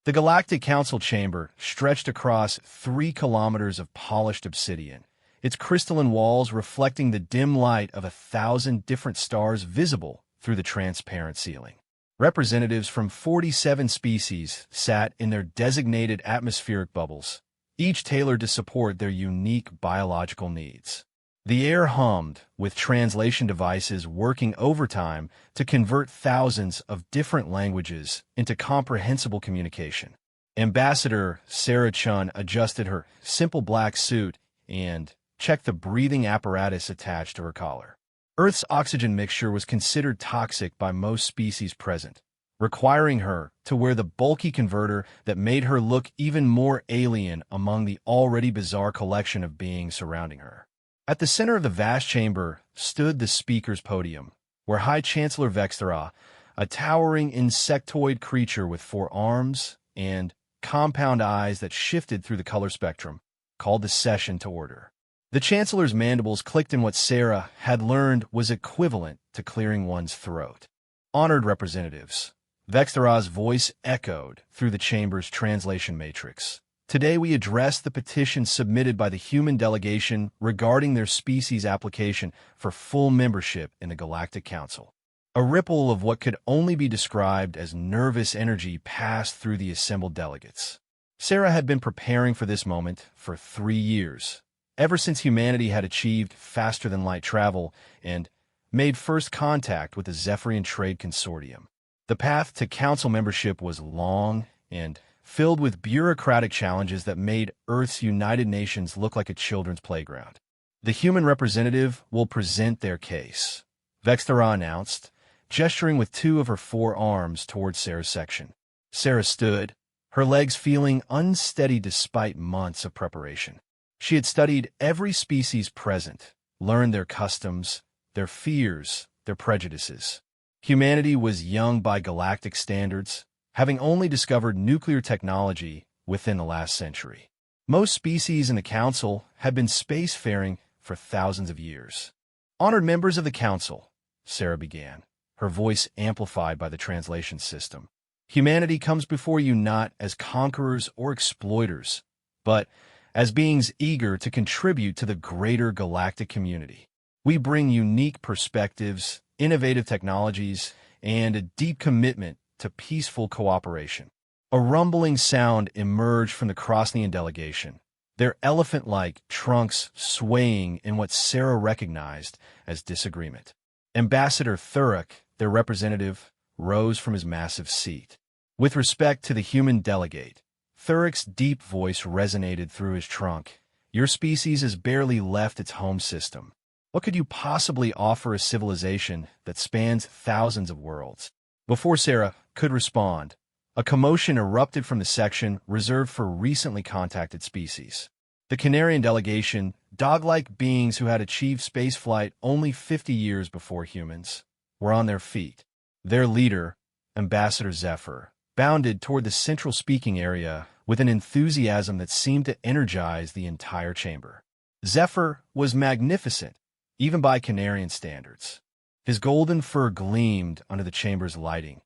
The Galactic Council chamber stretched across 3 kilometers of polished obsidian, its crystalline walls reflecting the dim light of 1,000 different stars visible through the transparent ceiling. Representatives from 47 species sat in their designated atmospheric bubbles, each tailored to support their unique biological needs. The air hummed, with translation devices working overtime to convert thousands of different languages into comprehensible communication. Ambassador Sarah Chun adjusted her simple black suit and checked the breathing apparatus attached to her collar. Earth's oxygen mixture was considered toxic by most species present, requiring her to wear the bulky converter that made her look even more alien among the already bizarre collection of beings surrounding her. At the center of the vast chamber stood the speaker's podium, where High Chancellor Vexthera, a towering insectoid creature with 4 arms and compound eyes that shifted through the color spectrum, called the session to order. The Chancellor's mandibles clicked in what Sarah had learned was equivalent to clearing one's throat. Honored representatives, Vexthera's voice echoed through the chamber's translation matrix. Today we address the petition submitted by the human delegation regarding their species' application for full membership in the Galactic Council. A ripple of what could only be described as nervous energy passed through the assembled delegates. Sarah had been preparing for this moment for 3 years, ever since humanity had achieved faster-than-light travel and made first contact with the Zephyrian Trade Consortium. The path to council membership was long and filled with bureaucratic challenges that made Earth's United Nations look like a children's playground. The human representative will present their case, Vexthera announced, gesturing with 2 of her 4 arms towards Sarah's section. Sarah stood, her legs feeling unsteady despite months of preparation. She had studied every species present, learned their customs, their fears, their prejudices. Humanity was young by galactic standards, having only discovered nuclear technology within the last century. Most species in the Council had been spacefaring for thousands of years. Honored members of the Council, Sarah began, her voice amplified by the translation system. Humanity comes before you not as conquerors or exploiters, but as beings eager to contribute to the greater galactic community. We bring unique perspectives, innovative technologies, and a deep commitment to peaceful cooperation. A rumbling sound emerged from the Krosnian delegation, their elephant-like trunks swaying in what Sarah recognized as disagreement. Ambassador Thurek, their representative, rose from his massive seat. With respect to the human delegate, Thurek's deep voice resonated through his trunk. Your species has barely left its home system. What could you possibly offer a civilization that spans thousands of worlds? Before Sarah could respond, a commotion erupted from the section reserved for recently contacted species. The Canarian delegation, dog-like beings who had achieved spaceflight only 50 years before humans, were on their feet. Their leader, Ambassador Zephyr, bounded toward the central speaking area with an enthusiasm that seemed to energize the entire chamber. Zephyr was magnificent, even by Canarian standards. His golden fur gleamed under the chamber's lighting,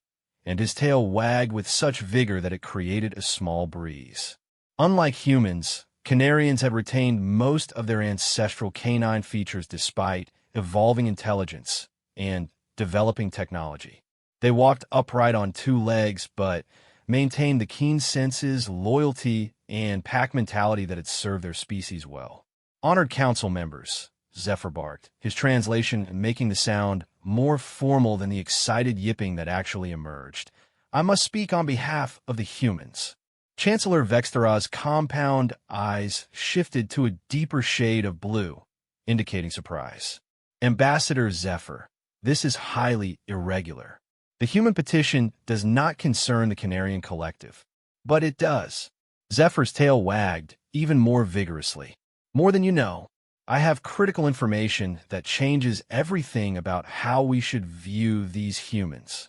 and his tail wagged with such vigor that it created a small breeze. Unlike humans, Canarians had retained most of their ancestral canine features despite evolving intelligence and developing technology. They walked upright on 2 legs, but maintained the keen senses, loyalty, and pack mentality that had served their species well. Honored council members, Zephyr barked, his translation making the sound more formal than the excited yipping that actually emerged. I must speak on behalf of the humans. Chancellor Vexthera's compound eyes shifted to a deeper shade of blue, indicating surprise. Ambassador Zephyr, this is highly irregular. The human petition does not concern the Canarian collective, but it does. Zephyr's tail wagged even more vigorously. More than you know. I have critical information that changes everything about how we should view these humans.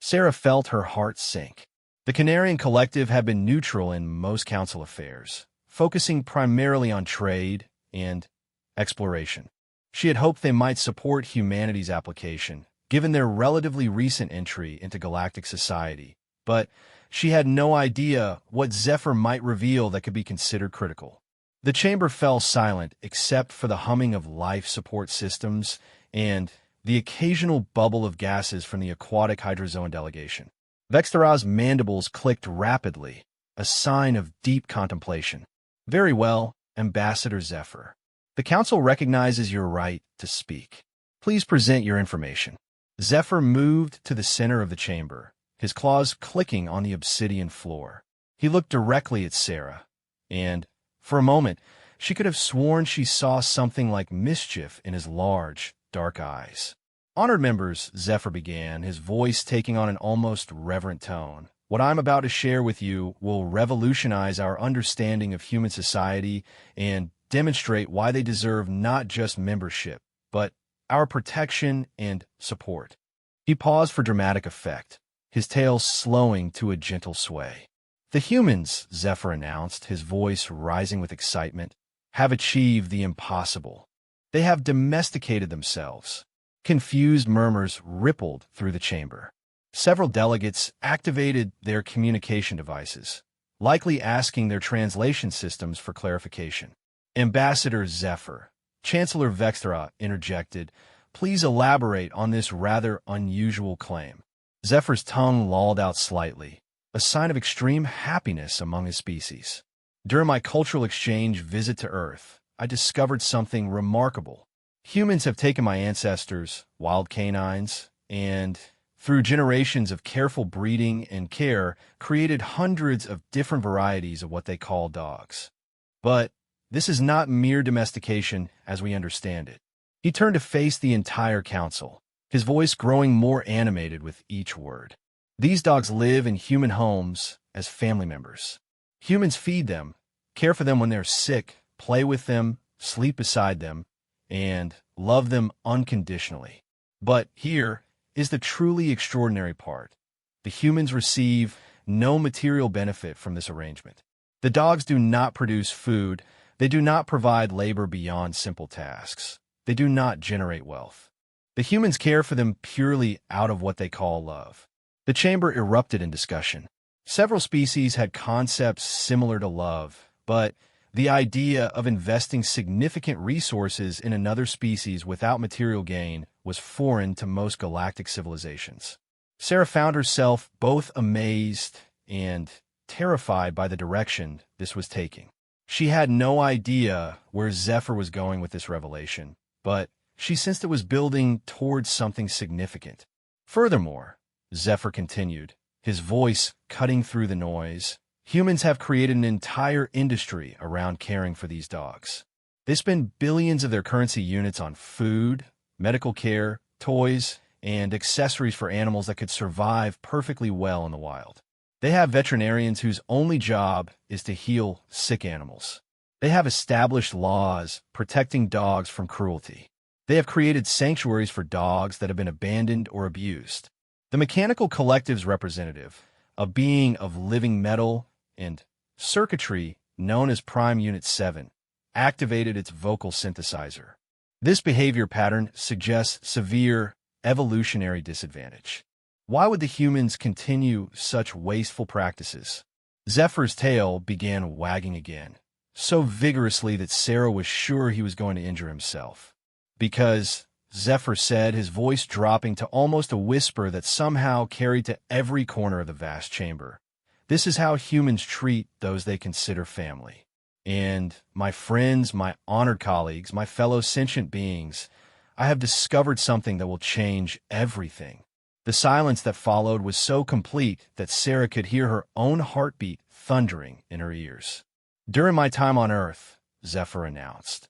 Sarah felt her heart sink. The Canarian collective had been neutral in most council affairs, focusing primarily on trade and exploration. She had hoped they might support humanity's application, given their relatively recent entry into galactic society, but She had no idea what Zephyr might reveal that could be considered critical. The chamber fell silent except for the humming of life support systems and the occasional bubble of gases from the aquatic hydrozoan delegation. Vextara's mandibles clicked rapidly, a sign of deep contemplation. Very well, Ambassador Zephyr. The Council recognizes your right to speak. Please present your information. Zephyr moved to the center of the chamber, his claws clicking on the obsidian floor. He looked directly at Sarah, and, for a moment, she could have sworn she saw something like mischief in his large, dark eyes. Honored members, Zephyr began, his voice taking on an almost reverent tone. What I'm about to share with you will revolutionize our understanding of human society and demonstrate why they deserve not just membership, but our protection and support. He paused for dramatic effect, his tail slowing to a gentle sway. The humans, Zephyr announced, his voice rising with excitement, have achieved the impossible. They have domesticated themselves. Confused murmurs rippled through the chamber. Several delegates activated their communication devices, likely asking their translation systems for clarification. Ambassador Zephyr, Chancellor Vextara interjected, please elaborate on this rather unusual claim. Zephyr's tongue lolled out slightly, a sign of extreme happiness among his species. During my cultural exchange visit to Earth, I discovered something remarkable. Humans have taken my ancestors, wild canines, and, through generations of careful breeding and care, created hundreds of different varieties of what they call dogs. But this is not mere domestication as we understand it. He turned to face the entire council, his voice growing more animated with each word. These dogs live in human homes as family members. Humans feed them, care for them when they're sick, play with them, sleep beside them, and love them unconditionally. But here is the truly extraordinary part. The humans receive no material benefit from this arrangement. The dogs do not produce food. They do not provide labor beyond simple tasks. They do not generate wealth. The humans care for them purely out of what they call love. The chamber erupted in discussion. Several species had concepts similar to love, but the idea of investing significant resources in another species without material gain was foreign to most galactic civilizations. Sarah found herself both amazed and terrified by the direction this was taking. She had no idea where Zephyr was going with this revelation, but she sensed it was building towards something significant. Furthermore, Zephyr continued, his voice cutting through the noise, humans have created an entire industry around caring for these dogs. They spend billions of their currency units on food, medical care, toys, and accessories for animals that could survive perfectly well in the wild. They have veterinarians whose only job is to heal sick animals. They have established laws protecting dogs from cruelty. They have created sanctuaries for dogs that have been abandoned or abused. The Mechanical Collective's representative, a being of living metal and circuitry known as Prime Unit 7, activated its vocal synthesizer. This behavior pattern suggests severe evolutionary disadvantage. Why would the humans continue such wasteful practices? Zephyr's tail began wagging again, so vigorously that Sarah was sure he was going to injure himself. Because, Zephyr said, his voice dropping to almost a whisper that somehow carried to every corner of the vast chamber, this is how humans treat those they consider family. And, my friends, my honored colleagues, my fellow sentient beings, I have discovered something that will change everything. The silence that followed was so complete that Sarah could hear her own heartbeat thundering in her ears. During my time on Earth, Zephyr announced,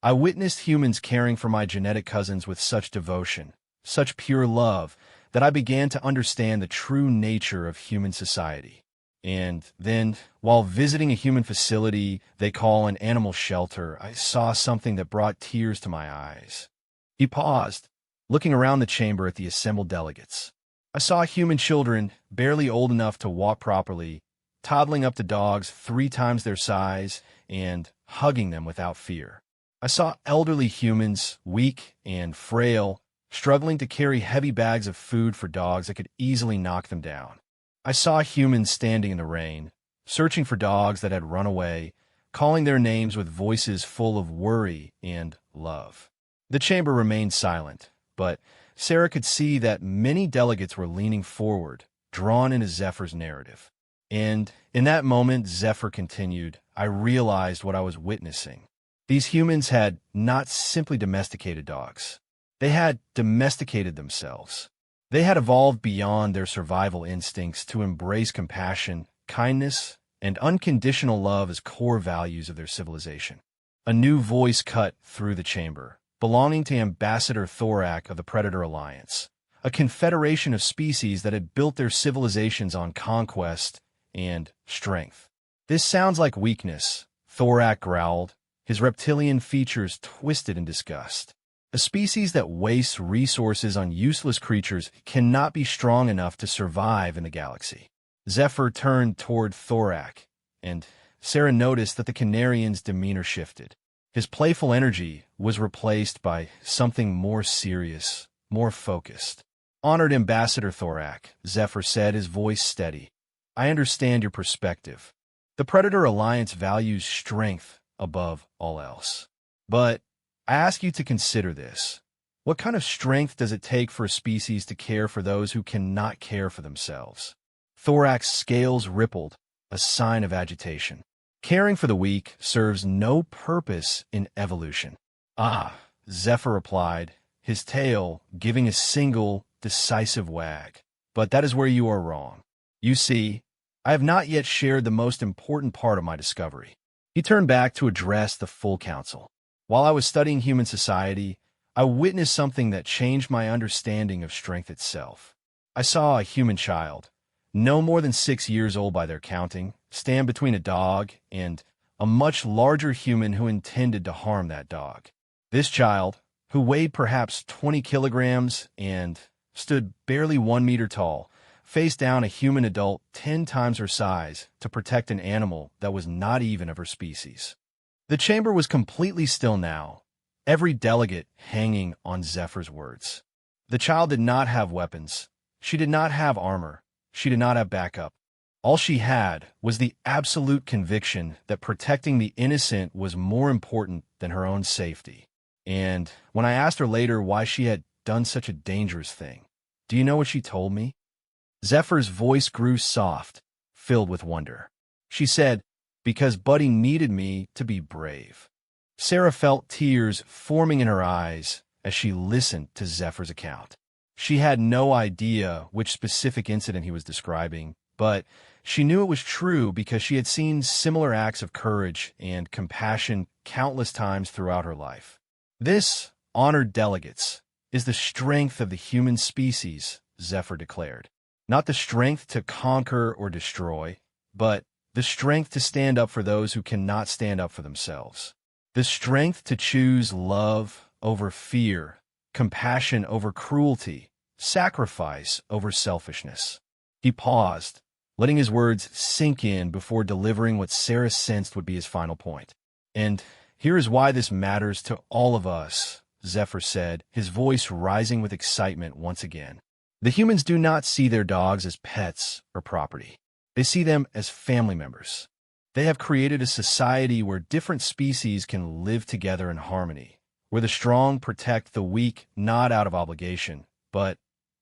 I witnessed humans caring for my genetic cousins with such devotion, such pure love, that I began to understand the true nature of human society. And then, while visiting a human facility they call an animal shelter, I saw something that brought tears to my eyes. He paused, looking around the chamber at the assembled delegates. I saw human children, barely old enough to walk properly, toddling up to dogs 3 times their size and hugging them without fear. I saw elderly humans, weak and frail, struggling to carry heavy bags of food for dogs that could easily knock them down. I saw humans standing in the rain, searching for dogs that had run away, calling their names with voices full of worry and love. The chamber remained silent, but Sarah could see that many delegates were leaning forward, drawn into Zephyr's narrative. And in that moment, Zephyr continued, I realized what I was witnessing. These humans had not simply domesticated dogs. They had domesticated themselves. They had evolved beyond their survival instincts to embrace compassion, kindness, and unconditional love as core values of their civilization. A new voice cut through the chamber, belonging to Ambassador Thorak of the Predator Alliance, a confederation of species that had built their civilizations on conquest and strength. This sounds like weakness, Thorak growled, his reptilian features twisted in disgust. A species that wastes resources on useless creatures cannot be strong enough to survive in the galaxy. Zephyr turned toward Thorak, and Sarah noticed that the Canarian's demeanor shifted. His playful energy was replaced by something more serious, more focused. Honored Ambassador Thorak, Zephyr said, his voice steady. I understand your perspective. The Predator Alliance values strength above all else. But I ask you to consider this. What kind of strength does it take for a species to care for those who cannot care for themselves? Thorak's scales rippled, a sign of agitation. Caring for the weak serves no purpose in evolution. Ah, Zephyr replied, his tail giving a single, decisive wag. But that is where you are wrong. You see, I have not yet shared the most important part of my discovery. He turned back to address the full council. While I was studying human society, I witnessed something that changed my understanding of strength itself. I saw a human child, no more than 6 years old by their counting, stand between a dog and a much larger human who intended to harm that dog. This child, who weighed perhaps 20 kilograms and stood barely 1 meter tall, faced down a human adult 10 times her size to protect an animal that was not even of her species. The chamber was completely still now, every delegate hanging on Zephyr's words. The child did not have weapons. She did not have armor. She did not have backup. All she had was the absolute conviction that protecting the innocent was more important than her own safety. And when I asked her later why she had done such a dangerous thing, do you know what she told me? Zephyr's voice grew soft, filled with wonder. She said, because Buddy needed me to be brave. Sarah felt tears forming in her eyes as she listened to Zephyr's account. She had no idea which specific incident he was describing, but she knew it was true because she had seen similar acts of courage and compassion countless times throughout her life. This, honored delegates, is the strength of the human species, Zephyr declared. Not the strength to conquer or destroy, but the strength to stand up for those who cannot stand up for themselves. The strength to choose love over fear, compassion over cruelty, sacrifice over selfishness. He paused, letting his words sink in before delivering what Sarah sensed would be his final point. And here is why this matters to all of us, Zephyr said, his voice rising with excitement once again. The humans do not see their dogs as pets or property. They see them as family members. They have created a society where different species can live together in harmony, where the strong protect the weak not out of obligation, but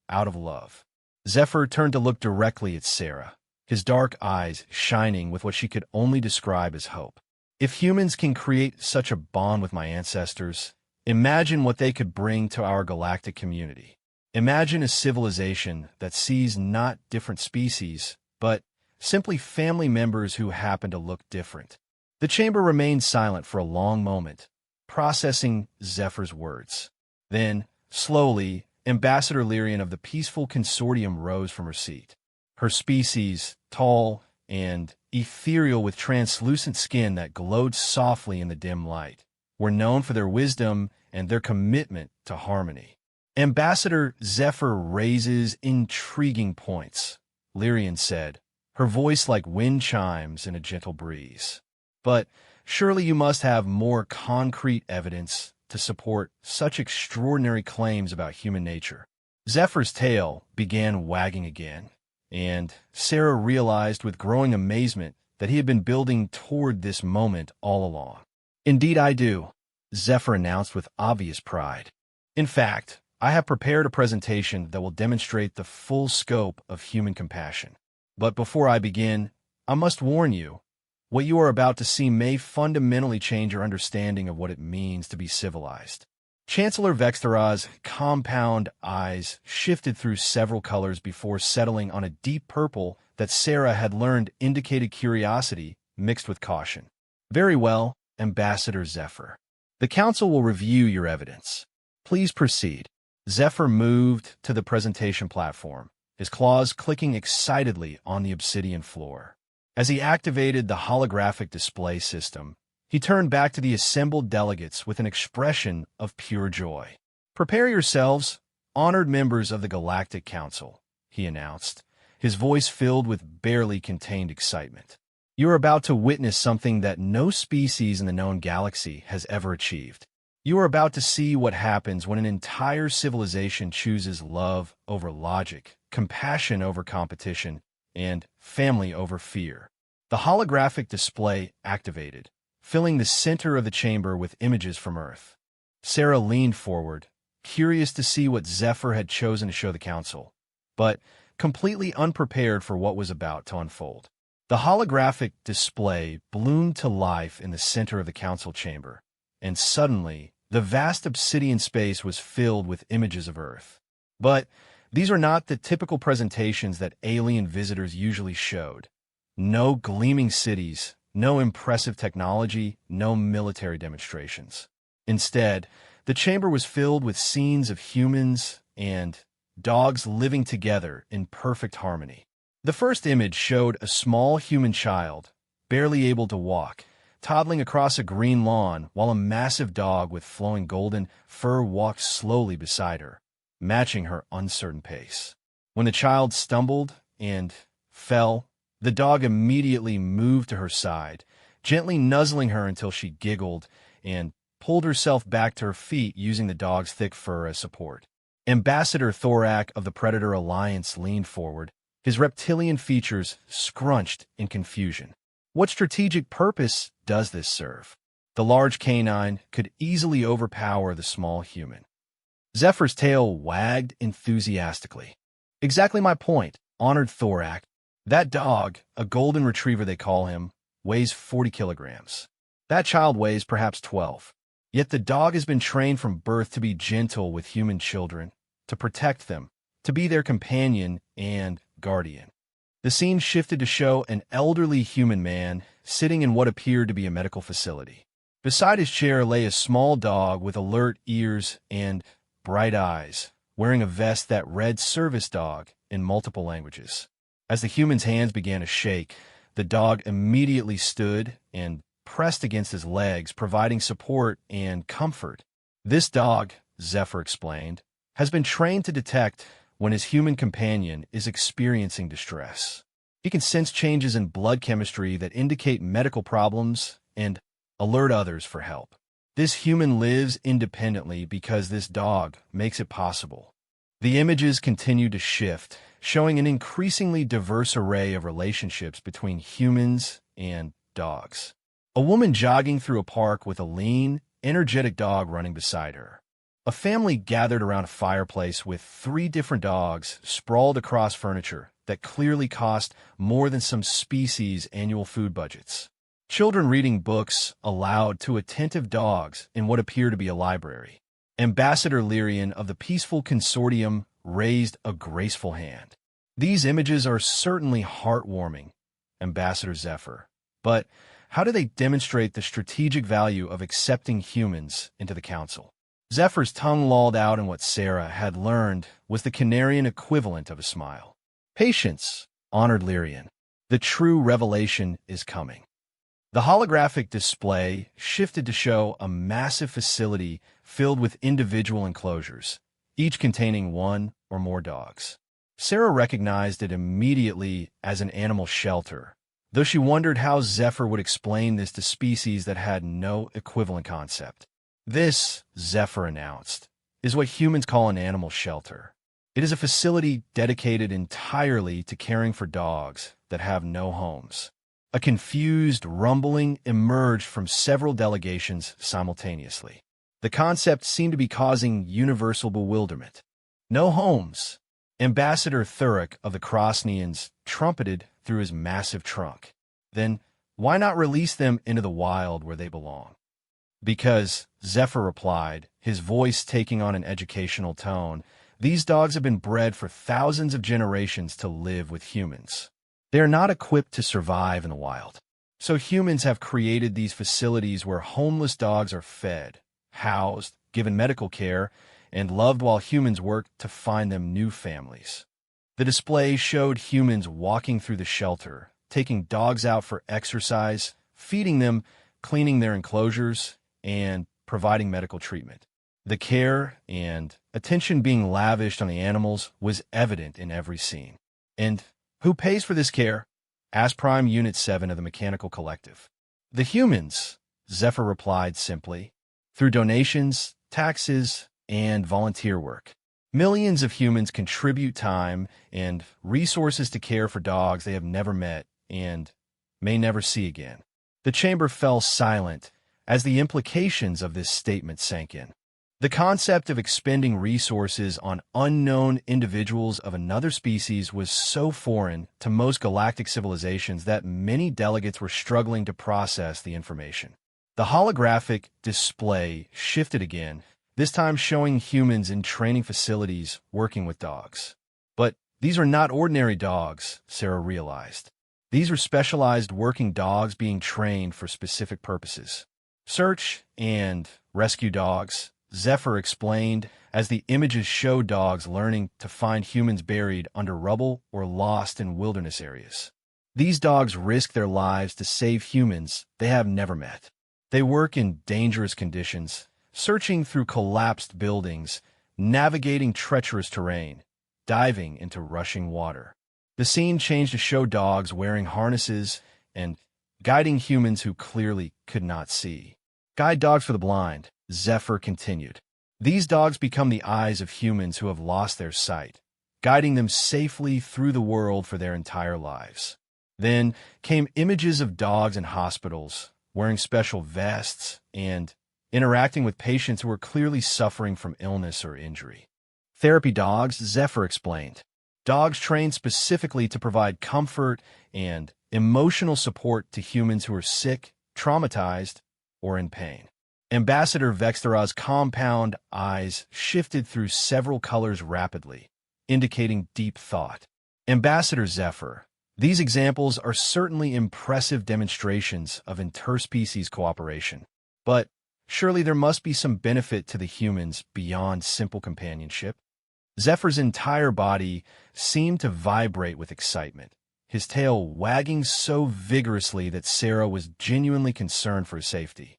out of love. Zephyr turned to look directly at Sarah, his dark eyes shining with what she could only describe as hope. If humans can create such a bond with my ancestors, imagine what they could bring to our galactic community. Imagine a civilization that sees not different species, but simply family members who happen to look different. The chamber remained silent for a long moment, processing Zephyr's words. Then, slowly, Ambassador Lyrian of the Peaceful Consortium rose from her seat. Her species, tall and ethereal with translucent skin that glowed softly in the dim light, were known for their wisdom and their commitment to harmony. Ambassador Zephyr raises intriguing points, Lyrian said, her voice like wind chimes in a gentle breeze. But surely you must have more concrete evidence to support such extraordinary claims about human nature. Zephyr's tail began wagging again, and Sarah realized with growing amazement that he had been building toward this moment all along. "Indeed I do," Zephyr announced with obvious pride. "In fact, I have prepared a presentation that will demonstrate the full scope of human compassion. But before I begin, I must warn you, what you are about to see may fundamentally change your understanding of what it means to be civilized." Chancellor Vextera's compound eyes shifted through several colors before settling on a deep purple that Sarah had learned indicated curiosity mixed with caution. "Very well, Ambassador Zephyr. The Council will review your evidence. Please proceed." Zephyr moved to the presentation platform, his claws clicking excitedly on the obsidian floor. As he activated the holographic display system, he turned back to the assembled delegates with an expression of pure joy. "Prepare yourselves, honored members of the Galactic Council," he announced, his voice filled with barely contained excitement. "You are about to witness something that no species in the known galaxy has ever achieved. You are about to see what happens when an entire civilization chooses love over logic, compassion over competition, and family over fear." The holographic display activated, filling the center of the chamber with images from Earth. Sarah leaned forward, curious to see what Zephyr had chosen to show the Council, but completely unprepared for what was about to unfold. The holographic display bloomed to life in the center of the Council chamber, and suddenly, the vast obsidian space was filled with images of Earth. But these are not the typical presentations that alien visitors usually showed. No gleaming cities, no impressive technology, no military demonstrations. Instead, the chamber was filled with scenes of humans and dogs living together in perfect harmony. The first image showed a small human child, barely able to walk, toddling across a green lawn while a massive dog with flowing golden fur walked slowly beside her, matching her uncertain pace. When the child stumbled and fell, the dog immediately moved to her side, gently nuzzling her until she giggled and pulled herself back to her feet using the dog's thick fur as support. Ambassador Thorak of the Predator Alliance leaned forward, his reptilian features scrunched in confusion. "What strategic purpose does this serve?" The large canine could easily overpower the small human. Zephyr's tail wagged enthusiastically. "Exactly my point, honored Thorak. That dog, a golden retriever they call him, weighs 40 kilograms. That child weighs perhaps 12. Yet the dog has been trained from birth to be gentle with human children, to protect them, to be their companion and guardian." The scene shifted to show an elderly human man sitting in what appeared to be a medical facility. Beside his chair lay a small dog with alert ears and bright eyes, wearing a vest that read "Service Dog" in multiple languages. As the human's hands began to shake, the dog immediately stood and pressed against his legs, providing support and comfort. "This dog," Zephyr explained, "has been trained to detect when his human companion is experiencing distress. He can sense changes in blood chemistry that indicate medical problems and alert others for help. This human lives independently because this dog makes it possible." The images continued to shift, showing an increasingly diverse array of relationships between humans and dogs. A woman jogging through a park with a lean, energetic dog running beside her. A family gathered around a fireplace with 3 different dogs sprawled across furniture that clearly cost more than some species' annual food budgets. Children reading books aloud to attentive dogs in what appeared to be a library. Ambassador Lyrian of the Peaceful Consortium raised a graceful hand. "These images are certainly heartwarming, Ambassador Zephyr, but how do they demonstrate the strategic value of accepting humans into the Council?" Zephyr's tongue lolled out in what Sarah had learned was the Canarian equivalent of a smile. "Patience, honored Lyrian. The true revelation is coming." The holographic display shifted to show a massive facility filled with individual enclosures, each containing 1 or more dogs. Sarah recognized it immediately as an animal shelter, though she wondered how Zephyr would explain this to species that had no equivalent concept. "This," Zephyr announced, "is what humans call an animal shelter. It is a facility dedicated entirely to caring for dogs that have no homes. A confused rumbling emerged from several delegations simultaneously. The concept seemed to be causing universal bewilderment. No homes. Ambassador Thurek of the Krosnians trumpeted through his massive trunk. Then, why not release them into the wild where they belong? Because, Zephyr replied, his voice taking on an educational tone, these dogs have been bred for thousands of generations to live with humans. They are not equipped to survive in the wild. So humans have created these facilities where homeless dogs are fed, housed, given medical care, and loved while humans work to find them new families. The display showed humans walking through the shelter, taking dogs out for exercise, feeding them, cleaning their enclosures, and providing medical treatment. The care and attention being lavished on the animals was evident in every scene. And who pays for this care? Asked Prime Unit 7 of the Mechanical Collective. The humans, Zephyr replied simply, through donations, taxes, and volunteer work. Millions of humans contribute time and resources to care for dogs they have never met and may never see again. The chamber fell silent as the implications of this statement sank in. The concept of expending resources on unknown individuals of another species was so foreign to most galactic civilizations that many delegates were struggling to process the information. The holographic display shifted again, this time showing humans in training facilities working with dogs. But these are not ordinary dogs, Sarah realized. These are specialized working dogs being trained for specific purposes. Search and rescue dogs, Zephyr explained as the images show dogs learning to find humans buried under rubble or lost in wilderness areas. These dogs risk their lives to save humans they have never met. They work in dangerous conditions, searching through collapsed buildings, navigating treacherous terrain, diving into rushing water. The scene changed to show dogs wearing harnesses and guiding humans who clearly could not see. Guide dogs for the blind, Zephyr continued. These dogs become the eyes of humans who have lost their sight, guiding them safely through the world for their entire lives. Then came images of dogs in hospitals, wearing special vests and interacting with patients who were clearly suffering from illness or injury. Therapy dogs, Zephyr explained. Dogs trained specifically to provide comfort and emotional support to humans who are sick, traumatized, or in pain. Ambassador Vextera's compound eyes shifted through several colors rapidly, indicating deep thought. Ambassador Zephyr, these examples are certainly impressive demonstrations of interspecies cooperation, but surely there must be some benefit to the humans beyond simple companionship. Zephyr's entire body seemed to vibrate with excitement, his tail wagging so vigorously that Sarah was genuinely concerned for his safety.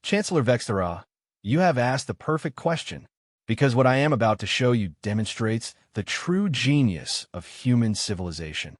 Chancellor Vextera, you have asked the perfect question, because what I am about to show you demonstrates the true genius of human civilization.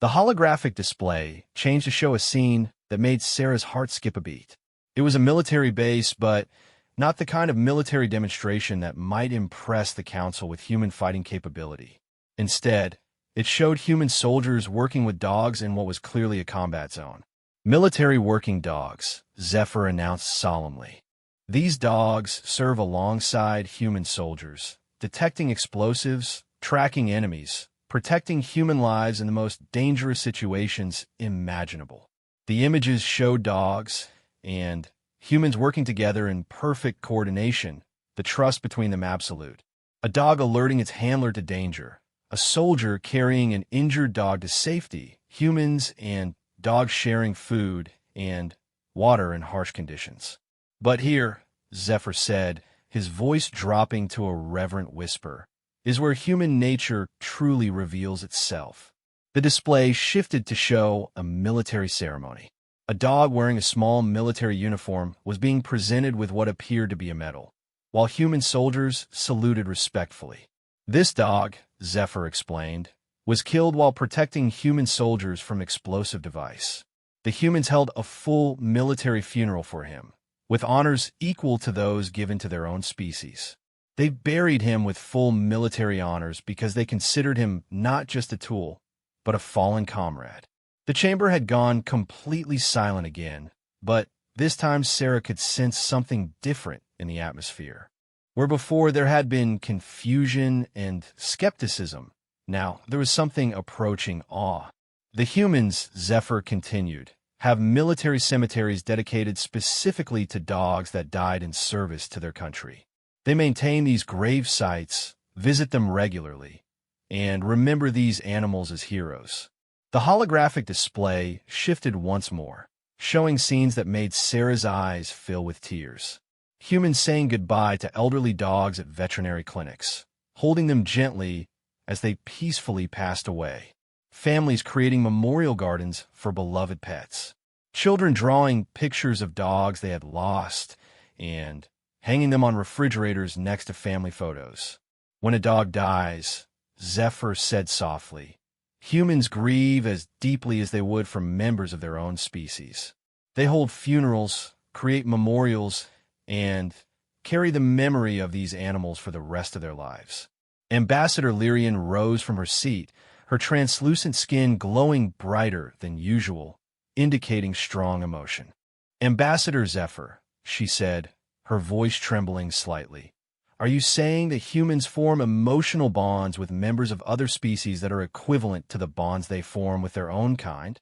The holographic display changed to show a scene that made Sarah's heart skip a beat. It was a military base, but not the kind of military demonstration that might impress the Council with human fighting capability. Instead, it showed human soldiers working with dogs in what was clearly a combat zone. Military working dogs, Zephyr announced solemnly. These dogs serve alongside human soldiers, detecting explosives, tracking enemies, protecting human lives in the most dangerous situations imaginable. The images show dogs and humans working together in perfect coordination, the trust between them absolute. A dog alerting its handler to danger, a soldier carrying an injured dog to safety, humans and dogs sharing food and water in harsh conditions. But here, Zephyr said, his voice dropping to a reverent whisper, is where human nature truly reveals itself. The display shifted to show a military ceremony. A dog wearing a small military uniform was being presented with what appeared to be a medal, while human soldiers saluted respectfully. This dog, Zephyr explained, was killed while protecting human soldiers from explosive device. The humans held a full military funeral for him, with honors equal to those given to their own species. They buried him with full military honors because they considered him not just a tool, but a fallen comrade. The chamber had gone completely silent again, but this time Sarah could sense something different in the atmosphere. Where before there had been confusion and skepticism, now there was something approaching awe. The humans, Zephyr continued, have military cemeteries dedicated specifically to dogs that died in service to their country. They maintain these grave sites, visit them regularly, and remember these animals as heroes. The holographic display shifted once more, showing scenes that made Sarah's eyes fill with tears. Humans saying goodbye to elderly dogs at veterinary clinics, holding them gently as they peacefully passed away. Families creating memorial gardens for beloved pets. Children drawing pictures of dogs they had lost and hanging them on refrigerators next to family photos. When a dog dies, Zephyr said softly, humans grieve as deeply as they would for members of their own species. They hold funerals, create memorials, and carry the memory of these animals for the rest of their lives. Ambassador Lyrian rose from her seat, her translucent skin glowing brighter than usual, indicating strong emotion. Ambassador Zephyr, she said, her voice trembling slightly, are you saying that humans form emotional bonds with members of other species that are equivalent to the bonds they form with their own kind?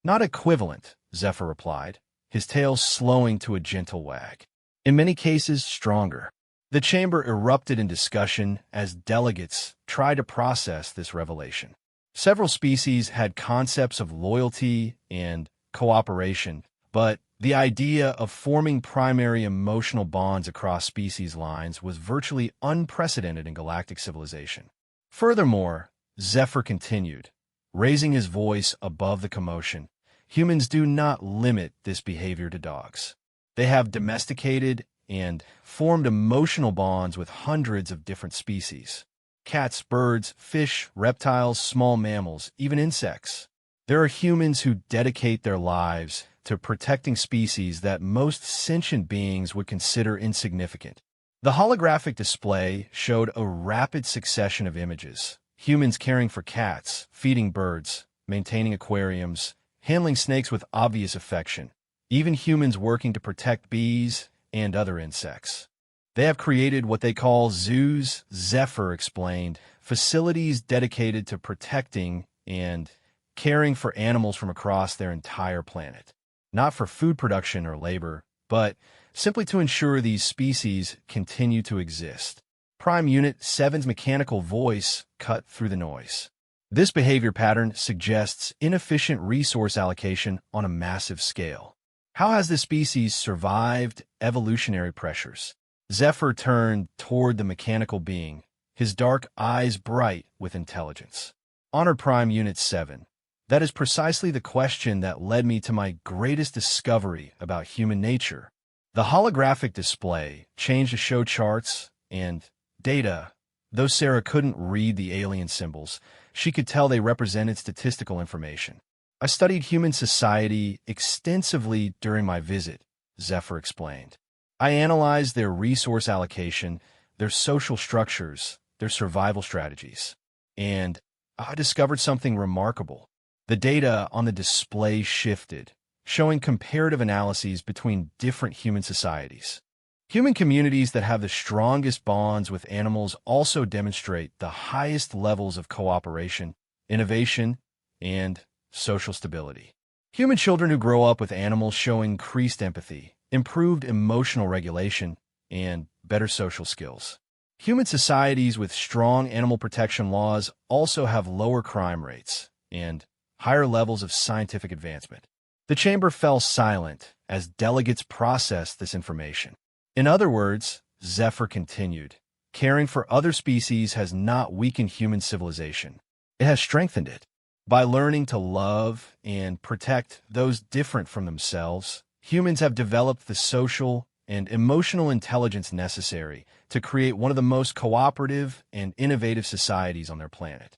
Not equivalent, Zephyr replied, his tail slowing to a gentle wag. In many cases, stronger. The chamber erupted in discussion as delegates tried to process this revelation. Several species had concepts of loyalty and cooperation, but the idea of forming primary emotional bonds across species lines was virtually unprecedented in galactic civilization. Furthermore, Zephyr continued, raising his voice above the commotion, humans do not limit this behavior to dogs. They have domesticated and formed emotional bonds with hundreds of different species. Cats, birds, fish, reptiles, small mammals, even insects. There are humans who dedicate their lives to protecting species that most sentient beings would consider insignificant. The holographic display showed a rapid succession of images. Humans caring for cats, feeding birds, maintaining aquariums, handling snakes with obvious affection. Even humans working to protect bees and other insects. They have created what they call zoos, Zephyr explained, facilities dedicated to protecting and caring for animals from across their entire planet. Not for food production or labor, but simply to ensure these species continue to exist. Prime Unit 7's mechanical voice cut through the noise. This behavior pattern suggests inefficient resource allocation on a massive scale. How has this species survived evolutionary pressures? Zephyr turned toward the mechanical being, his dark eyes bright with intelligence. Honored Prime Unit 7. That is precisely the question that led me to my greatest discovery about human nature. The holographic display changed to show charts and data. Though Sarah couldn't read the alien symbols, she could tell they represented statistical information. I studied human society extensively during my visit, Zephyr explained. I analyzed their resource allocation, their social structures, their survival strategies. And I discovered something remarkable. The data on the display shifted, showing comparative analyses between different human societies. Human communities that have the strongest bonds with animals also demonstrate the highest levels of cooperation, innovation, and social stability. Human children who grow up with animals show increased empathy, improved emotional regulation, and better social skills. Human societies with strong animal protection laws also have lower crime rates and higher levels of scientific advancement. The chamber fell silent as delegates processed this information. In other words, Zephyr continued, caring for other species has not weakened human civilization. It has strengthened it. By learning to love and protect those different from themselves, humans have developed the social and emotional intelligence necessary to create one of the most cooperative and innovative societies on their planet.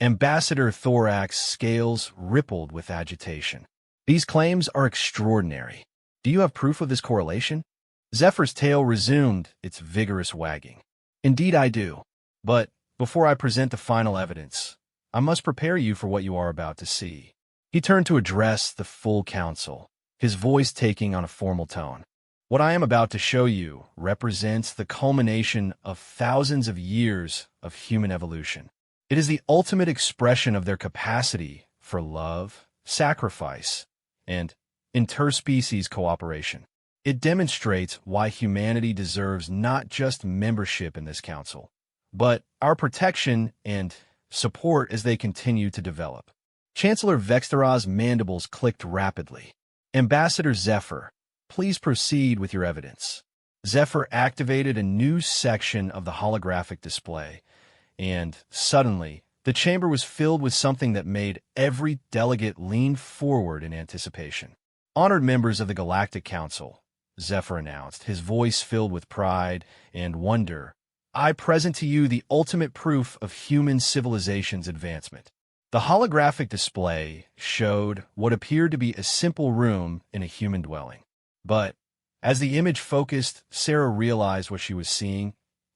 Ambassador Thorax's scales rippled with agitation. These claims are extraordinary. Do you have proof of this correlation? Zephyr's tail resumed its vigorous wagging. Indeed I do. But before I present the final evidence, I must prepare you for what you are about to see. He turned to address the full council, his voice taking on a formal tone. What I am about to show you represents the culmination of thousands of years of human evolution. It is the ultimate expression of their capacity for love, sacrifice, and interspecies cooperation. It demonstrates why humanity deserves not just membership in this council, but our protection and support as they continue to develop. Chancellor Vexteraz's mandibles clicked rapidly. Ambassador Zephyr, please proceed with your evidence. Zephyr activated a new section of the holographic display, and suddenly, the chamber was filled with something that made every delegate lean forward in anticipation. Honored members of the Galactic Council, Zephyr announced, his voice filled with pride and wonder, I present to you the ultimate proof of human civilization's advancement. The holographic display showed what appeared to be a simple room in a human dwelling. But as the image focused, Sarah realized what she was seeing,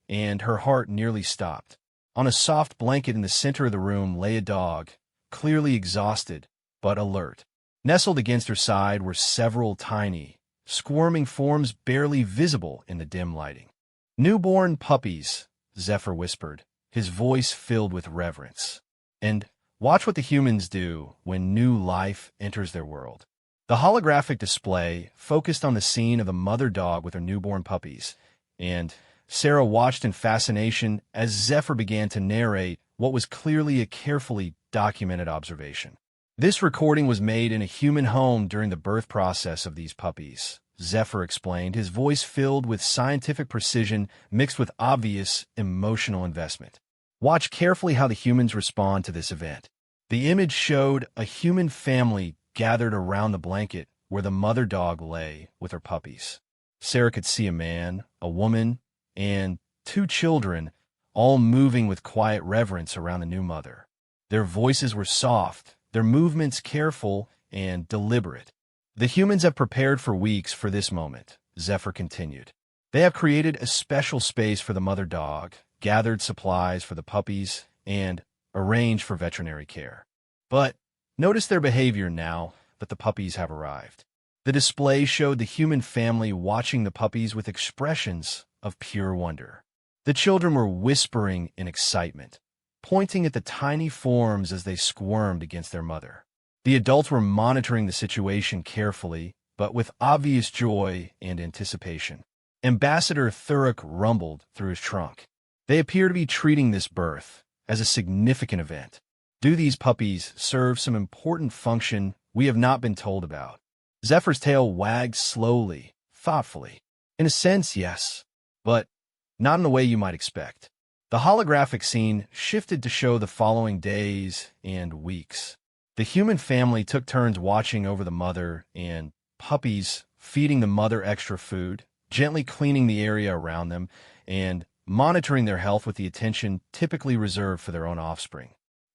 and her heart nearly stopped. On a soft blanket in the center of the room lay a dog, clearly exhausted, but alert. Nestled against her side were several tiny, squirming forms barely visible in the dim lighting. Newborn puppies, Zephyr whispered, his voice filled with reverence. And watch what the humans do when new life enters their world. The holographic display focused on the scene of a mother dog with her newborn puppies, and Sarah watched in fascination as Zephyr began to narrate what was clearly a carefully documented observation. This recording was made in a human home during the birth process of these puppies, Zephyr explained, his voice filled with scientific precision mixed with obvious emotional investment. Watch carefully how the humans respond to this event. The image showed a human family gathered around the blanket where the mother dog lay with her puppies. Sarah could see a man, a woman, and 2 children, all moving with quiet reverence around the new mother. Their voices were soft, their movements careful and deliberate. The humans have prepared for weeks for this moment, Zephyr continued. They have created a special space for the mother dog, gathered supplies for the puppies, and arranged for veterinary care. But notice their behavior now that the puppies have arrived. The display showed the human family watching the puppies with expressions of pure wonder. The children were whispering in excitement, pointing at the tiny forms as they squirmed against their mother. The adults were monitoring the situation carefully, but with obvious joy and anticipation. Ambassador Thurrock rumbled through his trunk. They appear to be treating this birth as a significant event. Do these puppies serve some important function we have not been told about? Zephyr's tail wagged slowly, thoughtfully. In a sense, yes, but not in the way you might expect. The holographic scene shifted to show the following days and weeks. The human family took turns watching over the mother and puppies, feeding the mother extra food, gently cleaning the area around them, and monitoring their health with the attention typically reserved for their own offspring.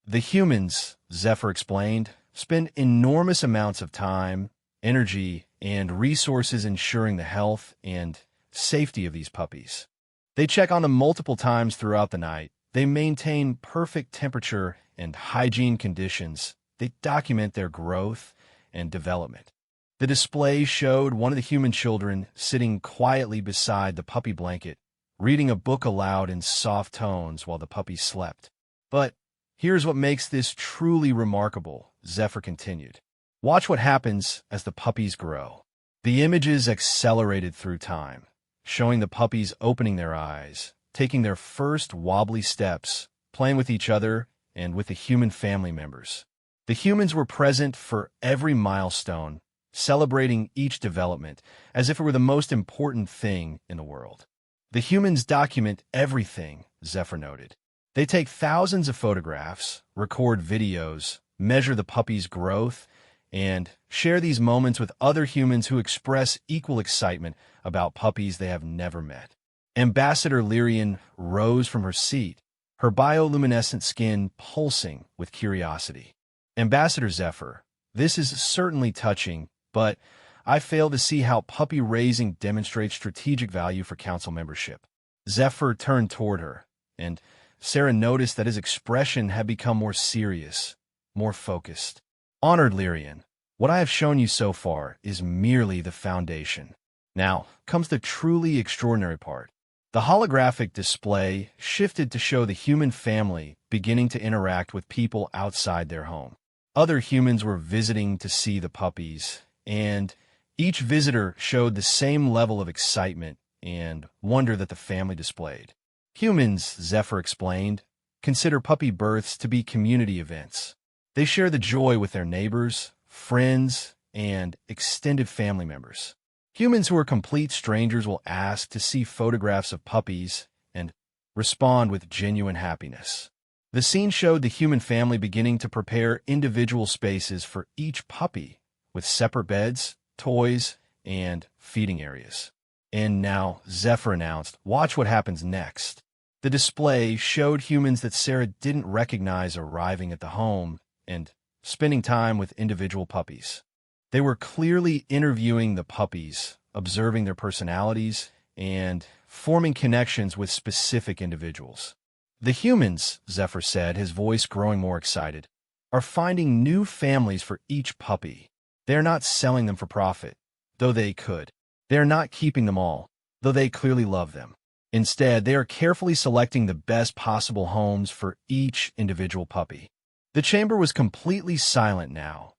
The humans, Zephyr explained, spend enormous amounts of time, energy, and resources ensuring the health and safety of these puppies. They check on them multiple times throughout the night. They maintain perfect temperature and hygiene conditions. They document their growth and development. The display showed one of the human children sitting quietly beside the puppy blanket, reading a book aloud in soft tones while the puppy slept. But here's what makes this truly remarkable, Zephyr continued. Watch what happens as the puppies grow. The images accelerated through time, showing the puppies opening their eyes, taking their first wobbly steps, playing with each other and with the human family members. The humans were present for every milestone, celebrating each development as if it were the most important thing in the world. The humans document everything, Zephyr noted. They take thousands of photographs, record videos, measure the puppy's growth, and share these moments with other humans who express equal excitement about puppies they have never met. Ambassador Lyrian rose from her seat, her bioluminescent skin pulsing with curiosity. Ambassador Zephyr, this is certainly touching, but I fail to see how puppy raising demonstrates strategic value for council membership. Zephyr turned toward her, and Sarah noticed that his expression had become more serious, more focused. Honored Lyrian, what I have shown you so far is merely the foundation. Now comes the truly extraordinary part. The holographic display shifted to show the human family beginning to interact with people outside their home. Other humans were visiting to see the puppies, and each visitor showed the same level of excitement and wonder that the family displayed. Humans, Zephyr explained, consider puppy births to be community events. They share the joy with their neighbors, friends, and extended family members. Humans who are complete strangers will ask to see photographs of puppies and respond with genuine happiness. The scene showed the human family beginning to prepare individual spaces for each puppy, with separate beds, toys, and feeding areas. And now, Zephyr announced, watch what happens next. The display showed humans that Sarah didn't recognize arriving at the home and spending time with individual puppies. They were clearly interviewing the puppies, observing their personalities, and forming connections with specific individuals. The humans, Zephyr said, his voice growing more excited, are finding new families for each puppy. They are not selling them for profit, though they could. They are not keeping them all, though they clearly love them. Instead, they are carefully selecting the best possible homes for each individual puppy. The chamber was completely silent now.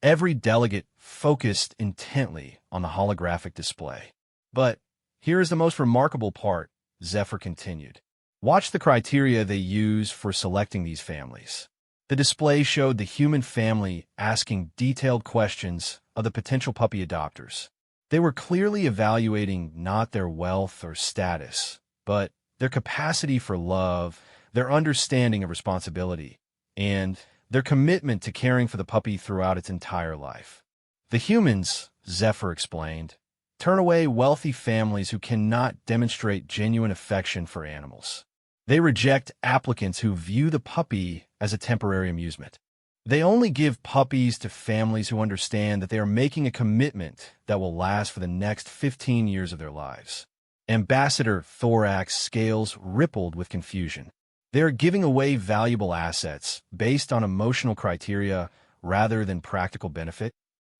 Every delegate focused intently on the holographic display. But here is the most remarkable part, Zephyr continued. Watch the criteria they use for selecting these families. The display showed the human family asking detailed questions of the potential puppy adopters. They were clearly evaluating not their wealth or status, but their capacity for love, their understanding of responsibility, and their commitment to caring for the puppy throughout its entire life. The humans, Zephyr explained, turn away wealthy families who cannot demonstrate genuine affection for animals. They reject applicants who view the puppy as a temporary amusement. They only give puppies to families who understand that they are making a commitment that will last for the next 15 years of their lives. Ambassador Thorax scales rippled with confusion. They are giving away valuable assets based on emotional criteria rather than practical benefit?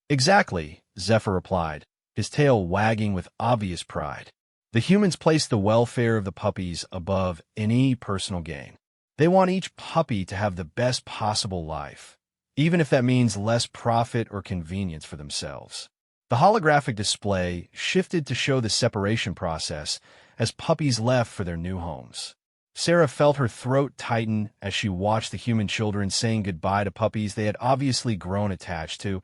Exactly, Zephyr replied, his tail wagging with obvious pride. The humans place the welfare of the puppies above any personal gain. They want each puppy to have the best possible life, even if that means less profit or convenience for themselves. The holographic display shifted to show the separation process as puppies left for their new homes. Sarah felt her throat tighten as she watched the human children saying goodbye to puppies they had obviously grown attached to,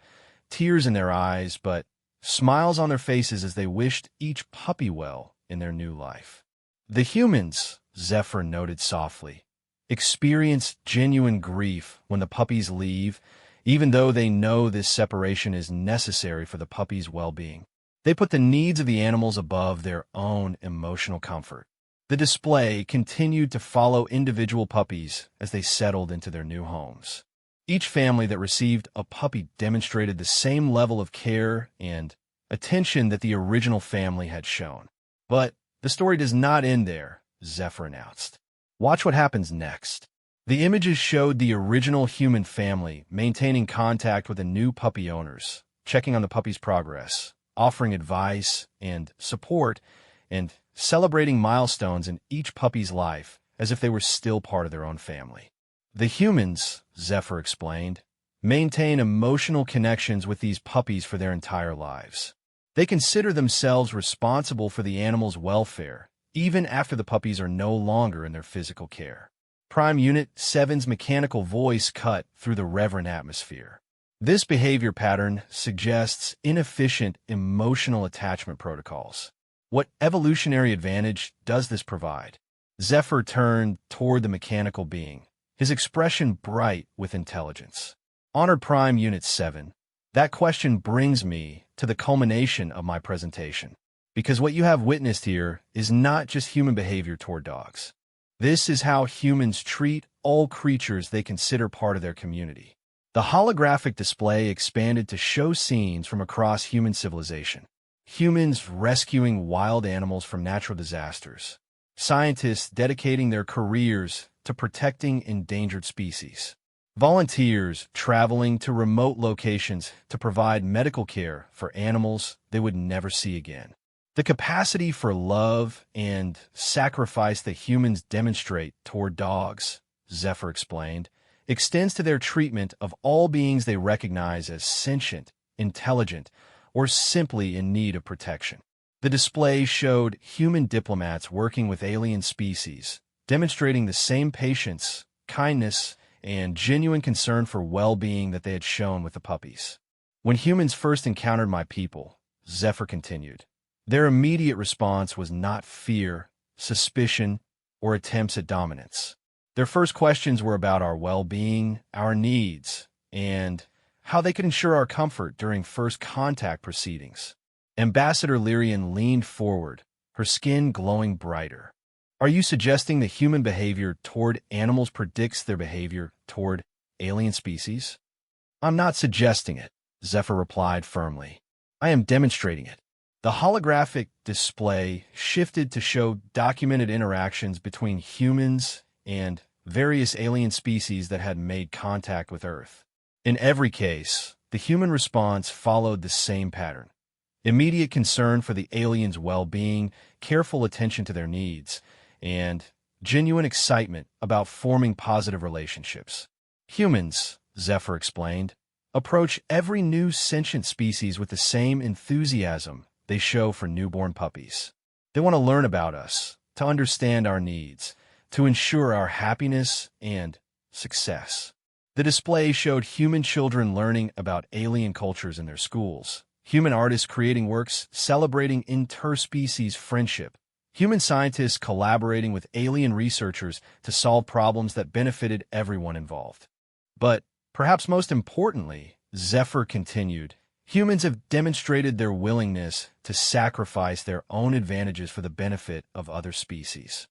tears in their eyes, but smiles on their faces as they wished each puppy well in their new life. The humans, Zephyr noted softly, experience genuine grief when the puppies leave, even though they know this separation is necessary for the puppy's well-being. They put the needs of the animals above their own emotional comfort. The display continued to follow individual puppies as they settled into their new homes. Each family that received a puppy demonstrated the same level of care and attention that the original family had shown. But the story does not end there, Zephyr announced. Watch what happens next. The images showed the original human family maintaining contact with the new puppy owners, checking on the puppy's progress, offering advice and support, and celebrating milestones in each puppy's life as if they were still part of their own family. The humans, Zephyr explained, maintain emotional connections with these puppies for their entire lives. They consider themselves responsible for the animal's welfare, even after the puppies are no longer in their physical care. Prime Unit 7's mechanical voice cut through the reverent atmosphere. This behavior pattern suggests inefficient emotional attachment protocols. What evolutionary advantage does this provide? Zephyr turned toward the mechanical being, his expression bright with intelligence. Honored Prime Unit 7, that question brings me to the culmination of my presentation, because what you have witnessed here is not just human behavior toward dogs. This is how humans treat all creatures they consider part of their community. The holographic display expanded to show scenes from across human civilization. Humans rescuing wild animals from natural disasters, scientists dedicating their careers to protecting endangered species, volunteers traveling to remote locations to provide medical care for animals they would never see again. The capacity for love and sacrifice that humans demonstrate toward dogs, Zephyr explained, extends to their treatment of all beings they recognize as sentient, intelligent, or simply in need of protection. The display showed human diplomats working with alien species, demonstrating the same patience, kindness, and genuine concern for well-being that they had shown with the puppies. When humans first encountered my people, Zephyr continued, their immediate response was not fear, suspicion, or attempts at dominance. Their first questions were about our well-being, our needs, and how they could ensure our comfort during first contact proceedings. Ambassador Lyrian leaned forward, her skin glowing brighter. Are you suggesting that human behavior toward animals predicts their behavior toward alien species? I'm not suggesting it, Zephyr replied firmly. I am demonstrating it. The holographic display shifted to show documented interactions between humans and various alien species that had made contact with Earth. In every case, the human response followed the same pattern. Immediate concern for the aliens' well-being, careful attention to their needs, and genuine excitement about forming positive relationships. Humans, Zephyr explained, approach every new sentient species with the same enthusiasm they show for newborn puppies. They want to learn about us, to understand our needs, to ensure our happiness and success. The display showed human children learning about alien cultures in their schools, human artists creating works celebrating interspecies friendship, human scientists collaborating with alien researchers to solve problems that benefited everyone involved. But, perhaps most importantly, Zephyr continued, humans have demonstrated their willingness to sacrifice their own advantages for the benefit of other species.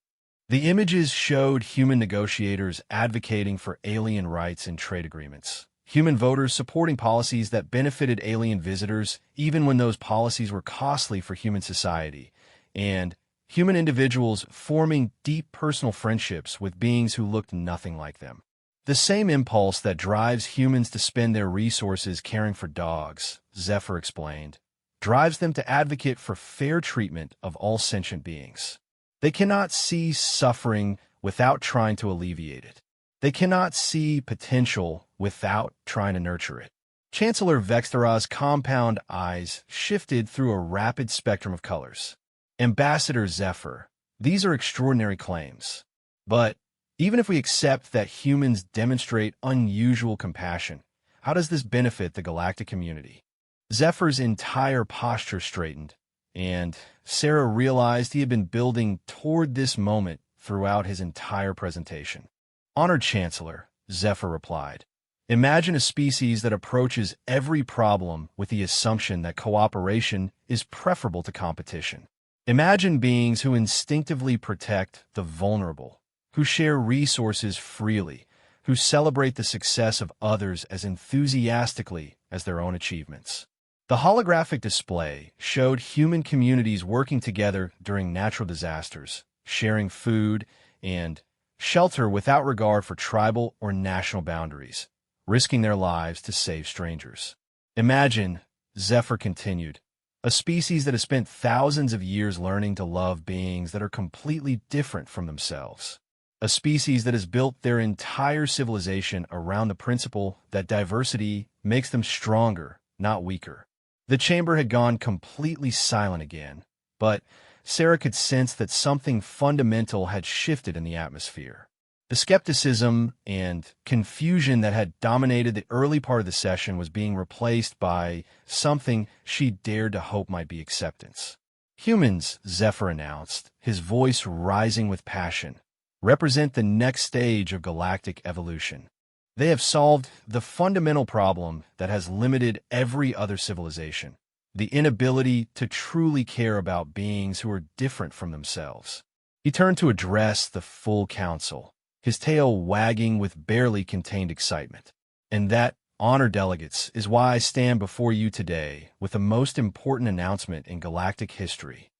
The images showed human negotiators advocating for alien rights in trade agreements, human voters supporting policies that benefited alien visitors even when those policies were costly for human society, and human individuals forming deep personal friendships with beings who looked nothing like them. The same impulse that drives humans to spend their resources caring for dogs, Zephyr explained, drives them to advocate for fair treatment of all sentient beings. They cannot see suffering without trying to alleviate it. They cannot see potential without trying to nurture it. Chancellor Vexthera's compound eyes shifted through a rapid spectrum of colors. Ambassador Zephyr, these are extraordinary claims. But even if we accept that humans demonstrate unusual compassion, how does this benefit the galactic community? Zephyr's entire posture straightened, and Sarah realized he had been building toward this moment throughout his entire presentation. Honored Chancellor, Zephyr replied, imagine a species that approaches every problem with the assumption that cooperation is preferable to competition. Imagine beings who instinctively protect the vulnerable, who share resources freely, who celebrate the success of others as enthusiastically as their own achievements. The holographic display showed human communities working together during natural disasters, sharing food and shelter without regard for tribal or national boundaries, risking their lives to save strangers. Imagine, Zephyr continued, a species that has spent thousands of years learning to love beings that are completely different from themselves. A species that has built their entire civilization around the principle that diversity makes them stronger, not weaker. The chamber had gone completely silent again, but Sarah could sense that something fundamental had shifted in the atmosphere. The skepticism and confusion that had dominated the early part of the session was being replaced by something she dared to hope might be acceptance. Humans, Zephyr announced, his voice rising with passion, represent the next stage of galactic evolution. They have solved the fundamental problem that has limited every other civilization, the inability to truly care about beings who are different from themselves. He turned to address the full council, his tail wagging with barely contained excitement. And that, honored delegates, is why I stand before you today with the most important announcement in galactic history.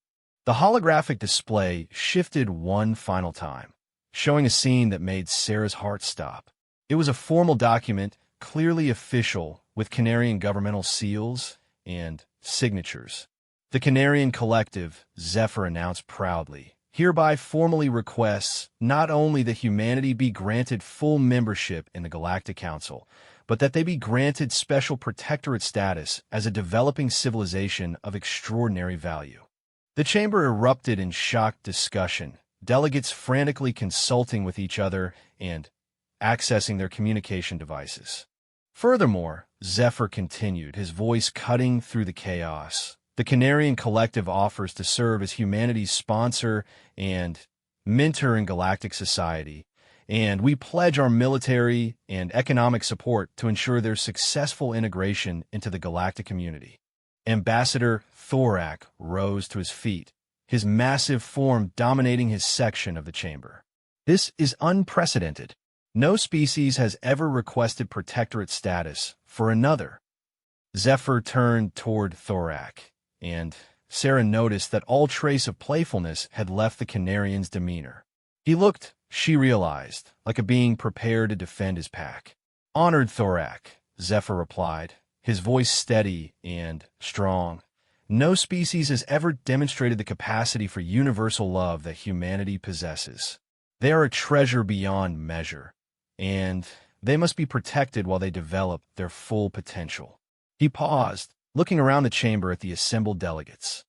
The holographic display shifted one final time, showing a scene that made Sarah's heart stop. It was a formal document, clearly official, with Canarian governmental seals and signatures. The Canarian Collective, Zephyr announced proudly, hereby formally requests not only that humanity be granted full membership in the Galactic Council, but that they be granted special protectorate status as a developing civilization of extraordinary value. The chamber erupted in shocked discussion, delegates frantically consulting with each other and accessing their communication devices. Furthermore, Zephyr continued, his voice cutting through the chaos. The Canarian Collective offers to serve as humanity's sponsor and mentor in galactic society, and we pledge our military and economic support to ensure their successful integration into the galactic community. Ambassador Thorak rose to his feet, his massive form dominating his section of the chamber. This is unprecedented. No species has ever requested protectorate status for another. Zephyr turned toward Thorak, and Sarah noticed that all trace of playfulness had left the Canarian's demeanor. He looked, she realized, like a being prepared to defend his pack. "Honored Thorak," Zephyr replied, his voice steady and strong. "No species has ever demonstrated the capacity for universal love that humanity possesses. They are a treasure beyond measure, and they must be protected while they develop their full potential." He paused, looking around the chamber at the assembled delegates.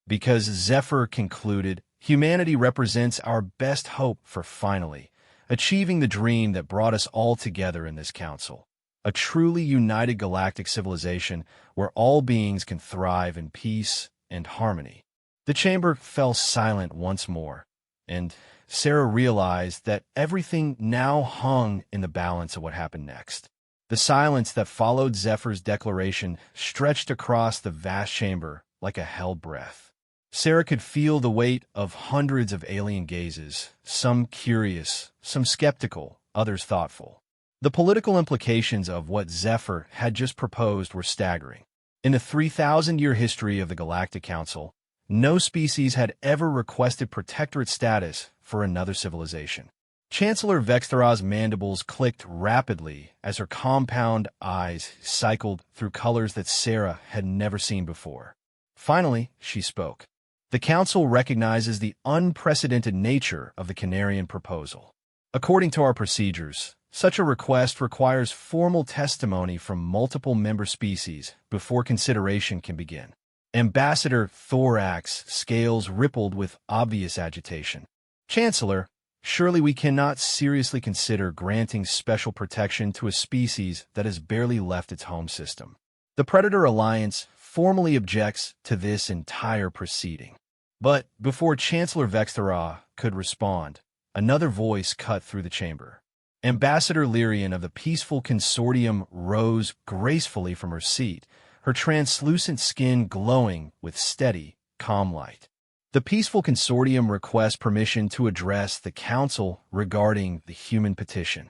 Because Zephyr concluded, humanity represents our best hope for finally achieving the dream that brought us all together in this council. A truly united galactic civilization where all beings can thrive in peace and harmony. The chamber fell silent once more, and Sarah realized that everything now hung in the balance of what happened next. The silence that followed Zephyr's declaration stretched across the vast chamber like a held breath. Sarah could feel the weight of hundreds of alien gazes, some curious, some skeptical, others thoughtful. The political implications of what Zephyr had just proposed were staggering. In the 3,000-year history of the Galactic Council, no species had ever requested protectorate status for another civilization. Chancellor Vexthara's mandibles clicked rapidly as her compound eyes cycled through colors that Sarah had never seen before. Finally, she spoke. "The Council recognizes the unprecedented nature of the Canarian proposal. According to our procedures, such a request requires formal testimony from multiple member species before consideration can begin." Ambassador Thorak's scales rippled with obvious agitation. "Chancellor, surely we cannot seriously consider granting special protection to a species that has barely left its home system. The Predator Alliance formally objects to this entire proceeding." But before Chancellor Vexthara could respond, another voice cut through the chamber. Ambassador Lyrian of the Peaceful Consortium rose gracefully from her seat, her translucent skin glowing with steady, calm light. "The Peaceful Consortium requests permission to address the Council regarding the human petition."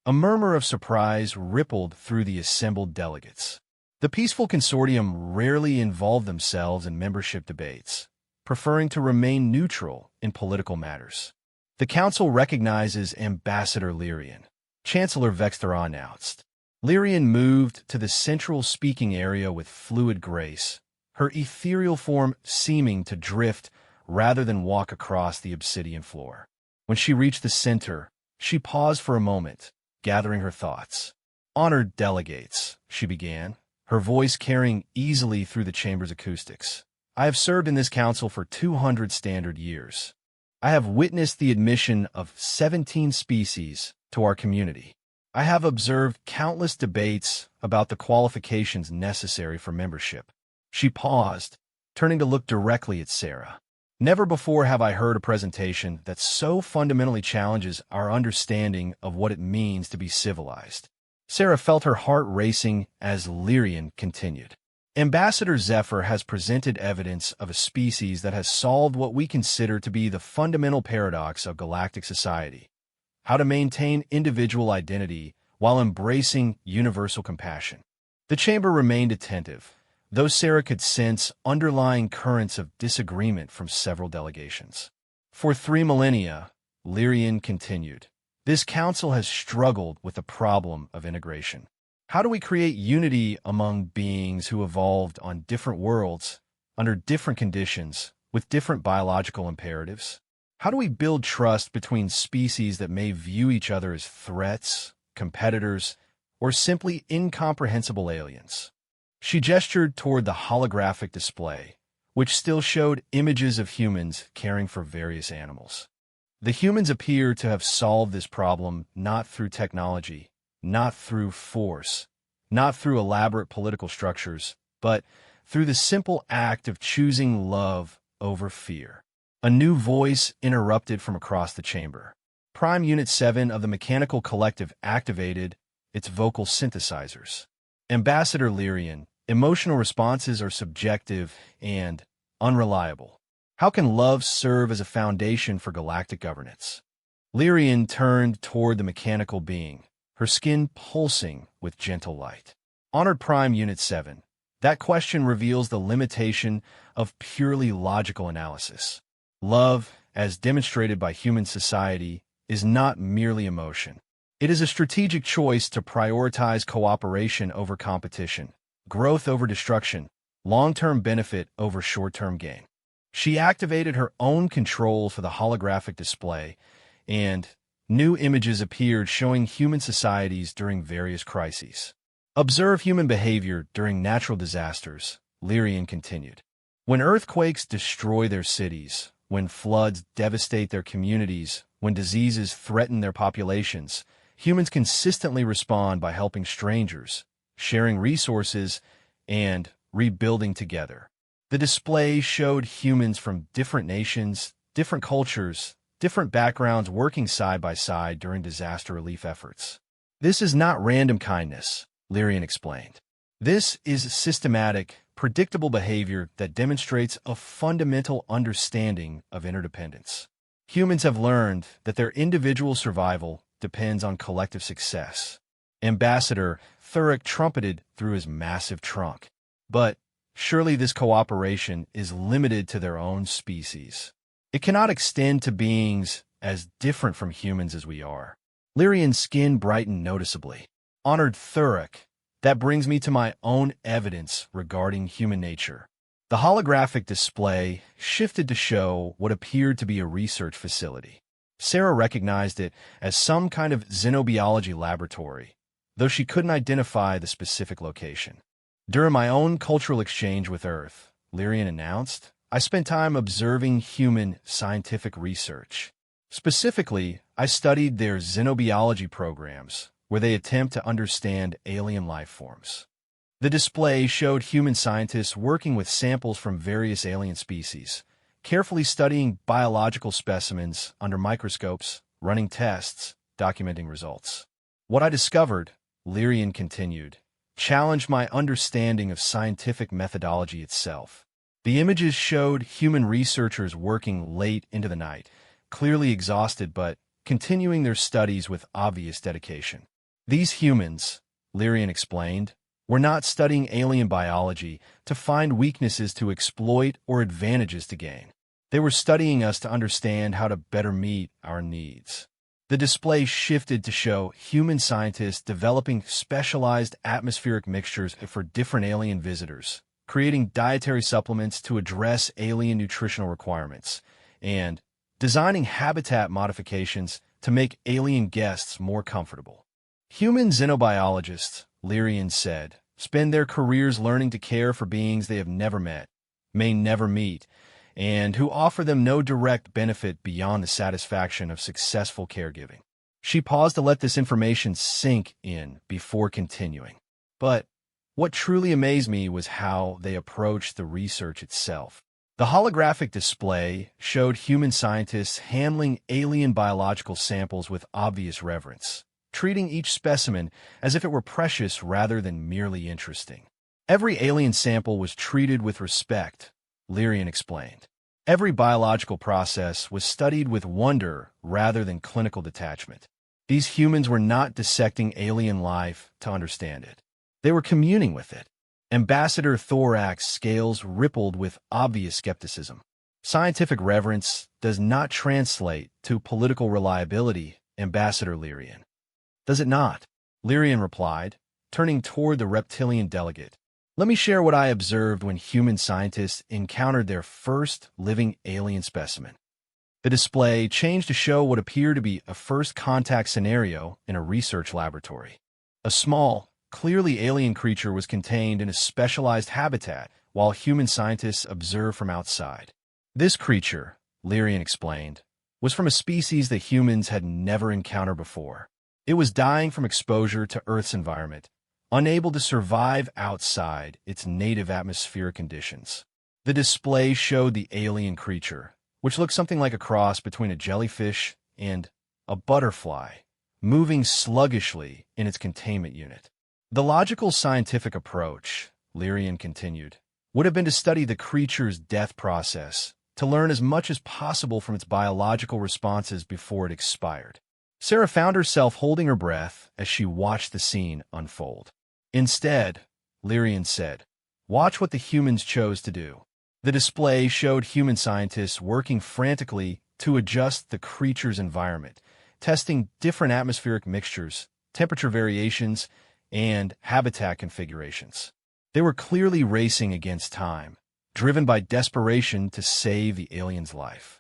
A murmur of surprise rippled through the assembled delegates. The Peaceful Consortium rarely involved themselves in membership debates, preferring to remain neutral in political matters. "The Council recognizes Ambassador Lyrian," Chancellor Vexthara announced. Lyrian moved to the central speaking area with fluid grace, her ethereal form seeming to drift rather than walk across the obsidian floor. When she reached the center, she paused for a moment, gathering her thoughts. "Honored delegates," she began, her voice carrying easily through the chamber's acoustics. "I have served in this council for 200 standard years. I have witnessed the admission of 17 species to our community. I have observed countless debates about the qualifications necessary for membership." She paused, turning to look directly at Sarah. "Never before have I heard a presentation that so fundamentally challenges our understanding of what it means to be civilized." Sarah felt her heart racing as Lyrian continued. "Ambassador Zephyr has presented evidence of a species that has solved what we consider to be the fundamental paradox of galactic society: how to maintain individual identity while embracing universal compassion." The chamber remained attentive, though Sarah could sense underlying currents of disagreement from several delegations. For 3 millennia, Lyrian continued, this council has struggled with the problem of integration. How do we create unity among beings who evolved on different worlds, under different conditions, with different biological imperatives? How do we build trust between species that may view each other as threats, competitors, or simply incomprehensible aliens? She gestured toward the holographic display, which still showed images of humans caring for various animals. The humans appear to have solved this problem not through technology, not through force, not through elaborate political structures, but through the simple act of choosing love over fear. A new voice interrupted from across the chamber. Prime Unit 7 of the Mechanical Collective activated its vocal synthesizers. Ambassador Lyrian, emotional responses are subjective and unreliable. How can love serve as a foundation for galactic governance? Lyrian turned toward the mechanical being, her skin pulsing with gentle light. Honored Prime Unit 7, that question reveals the limitation of purely logical analysis. Love, as demonstrated by human society, is not merely emotion. It is a strategic choice to prioritize cooperation over competition, growth over destruction, long-term benefit over short-term gain. She activated her own control for the holographic display, and new images appeared showing human societies during various crises. Observe human behavior during natural disasters, Lyrian continued. When earthquakes destroy their cities, when floods devastate their communities, when diseases threaten their populations, humans consistently respond by helping strangers, sharing resources, and rebuilding together. The display showed humans from different nations, different cultures, different backgrounds working side by side during disaster relief efforts. This is not random kindness, Lyrian explained. This is systematic, predictable behavior that demonstrates a fundamental understanding of interdependence. Humans have learned that their individual survival depends on collective success. Ambassador Thurek trumpeted through his massive trunk. But surely this cooperation is limited to their own species. It cannot extend to beings as different from humans as we are. Lyrian's skin brightened noticeably. Honored Thurek, that brings me to my own evidence regarding human nature. The holographic display shifted to show what appeared to be a research facility. Sarah recognized it as some kind of xenobiology laboratory, though she couldn't identify the specific location. During my own cultural exchange with Earth, Lyrian announced, I spent time observing human scientific research. Specifically, I studied their xenobiology programs, where they attempt to understand alien life forms. The display showed human scientists working with samples from various alien species, carefully studying biological specimens under microscopes, running tests, documenting results. What I discovered, Lyrian continued, challenged my understanding of scientific methodology itself. The images showed human researchers working late into the night, clearly exhausted but continuing their studies with obvious dedication. These humans, Lyrian explained, were not studying alien biology to find weaknesses to exploit or advantages to gain. They were studying us to understand how to better meet our needs. The display shifted to show human scientists developing specialized atmospheric mixtures for different alien visitors, creating dietary supplements to address alien nutritional requirements, and designing habitat modifications to make alien guests more comfortable. Human xenobiologists, Lyrian said, spend their careers learning to care for beings they have never met, may never meet, and who offer them no direct benefit beyond the satisfaction of successful caregiving. She paused to let this information sink in before continuing. But what truly amazed me was how they approached the research itself. The holographic display showed human scientists handling alien biological samples with obvious reverence, treating each specimen as if it were precious rather than merely interesting. Every alien sample was treated with respect, Lyrian explained. Every biological process was studied with wonder rather than clinical detachment. These humans were not dissecting alien life to understand it. They were communing with it. Ambassador Thorax's scales rippled with obvious skepticism. Scientific reverence does not translate to political reliability, Ambassador Lyrian. Does it not? Lyrian replied, turning toward the reptilian delegate. Let me share what I observed when human scientists encountered their first living alien specimen. The display changed to show what appeared to be a first contact scenario in a research laboratory. A small, clearly alien creature was contained in a specialized habitat while human scientists observed from outside. This creature, Lyrian explained, was from a species that humans had never encountered before. It was dying from exposure to Earth's environment, unable to survive outside its native atmospheric conditions. The display showed the alien creature, which looked something like a cross between a jellyfish and a butterfly, moving sluggishly in its containment unit. The logical scientific approach, Lyrian continued, would have been to study the creature's death process, to learn as much as possible from its biological responses before it expired. Sarah found herself holding her breath as she watched the scene unfold. Instead, Lyrian said, watch what the humans chose to do. The display showed human scientists working frantically to adjust the creature's environment, testing different atmospheric mixtures, temperature variations, and habitat configurations. They were clearly racing against time, driven by desperation to save the alien's life.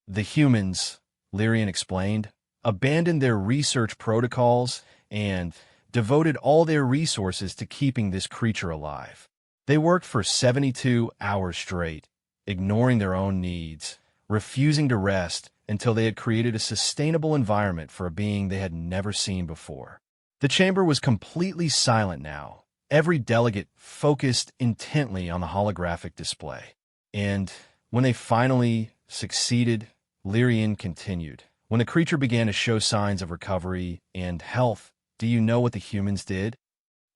The humans, Lyrian explained, abandoned their research protocols and devoted all their resources to keeping this creature alive. They worked for 72 hours straight, ignoring their own needs, refusing to rest until they had created a sustainable environment for a being they had never seen before. The chamber was completely silent now, every delegate focused intently on the holographic display. And when they finally succeeded, Lyrian continued. When the creature began to show signs of recovery and health, do you know what the humans did?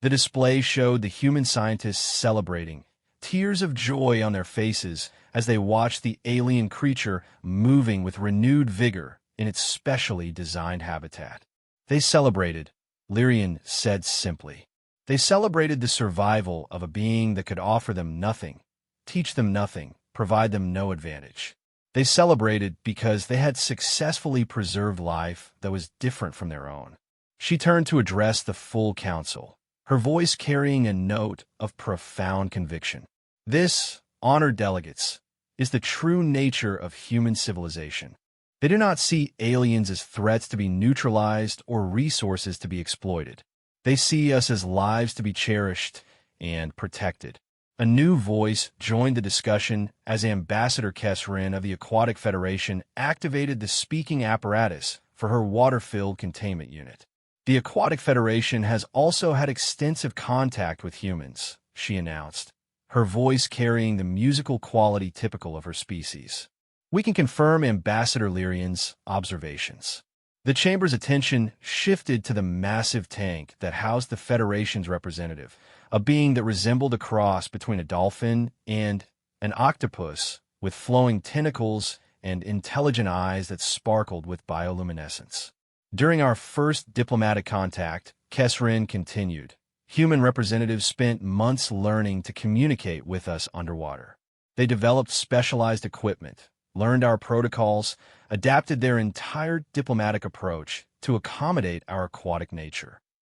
The display showed the human scientists celebrating, tears of joy on their faces as they watched the alien creature moving with renewed vigor in its specially designed habitat. They celebrated, Lyrian said simply. They celebrated the survival of a being that could offer them nothing, teach them nothing, provide them no advantage. They celebrated because they had successfully preserved life that was different from their own. She turned to address the full council, her voice carrying a note of profound conviction. This, honored delegates, is the true nature of human civilization. They do not see aliens as threats to be neutralized or resources to be exploited. They see us as lives to be cherished and protected. A new voice joined the discussion as Ambassador Kesrin of the Aquatic Federation activated the speaking apparatus for her water-filled containment unit. The Aquatic Federation has also had extensive contact with humans, she announced, her voice carrying the musical quality typical of her species. We can confirm Ambassador Lyrian's observations. The chamber's attention shifted to the massive tank that housed the Federation's representative, a being that resembled a cross between a dolphin and an octopus with flowing tentacles and intelligent eyes that sparkled with bioluminescence. During our first diplomatic contact, Kesrin continued, human representatives spent months learning to communicate with us underwater. They developed specialized equipment, learned our protocols, adapted their entire diplomatic approach to accommodate our aquatic nature.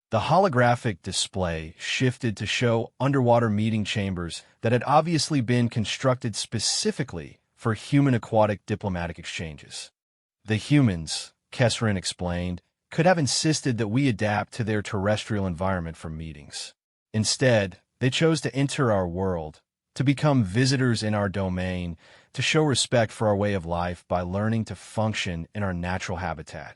The holographic display shifted to show underwater meeting chambers that had obviously been constructed specifically for human-aquatic diplomatic exchanges. The humans, Kesrin explained, could have insisted that we adapt to their terrestrial environment for meetings. Instead, they chose to enter our world, to become visitors in our domain, to show respect for our way of life by learning to function in our natural habitat.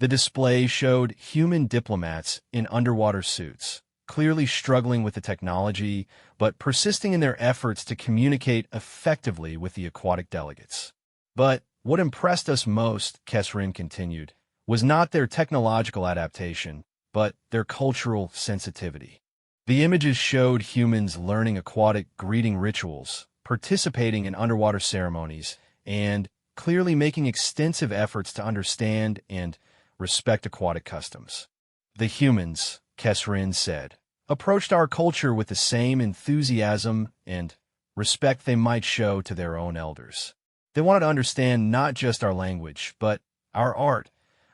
The display showed human diplomats in underwater suits, clearly struggling with the technology, but persisting in their efforts to communicate effectively with the aquatic delegates. But what impressed us most, Kesrin continued, was not their technological adaptation, but their cultural sensitivity. The images showed humans learning aquatic greeting rituals, participating in underwater ceremonies, and clearly making extensive efforts to understand and respect aquatic customs. The humans, Kesrin said, approached our culture with the same enthusiasm and respect they might show to their own elders. They wanted to understand not just our language, but our art,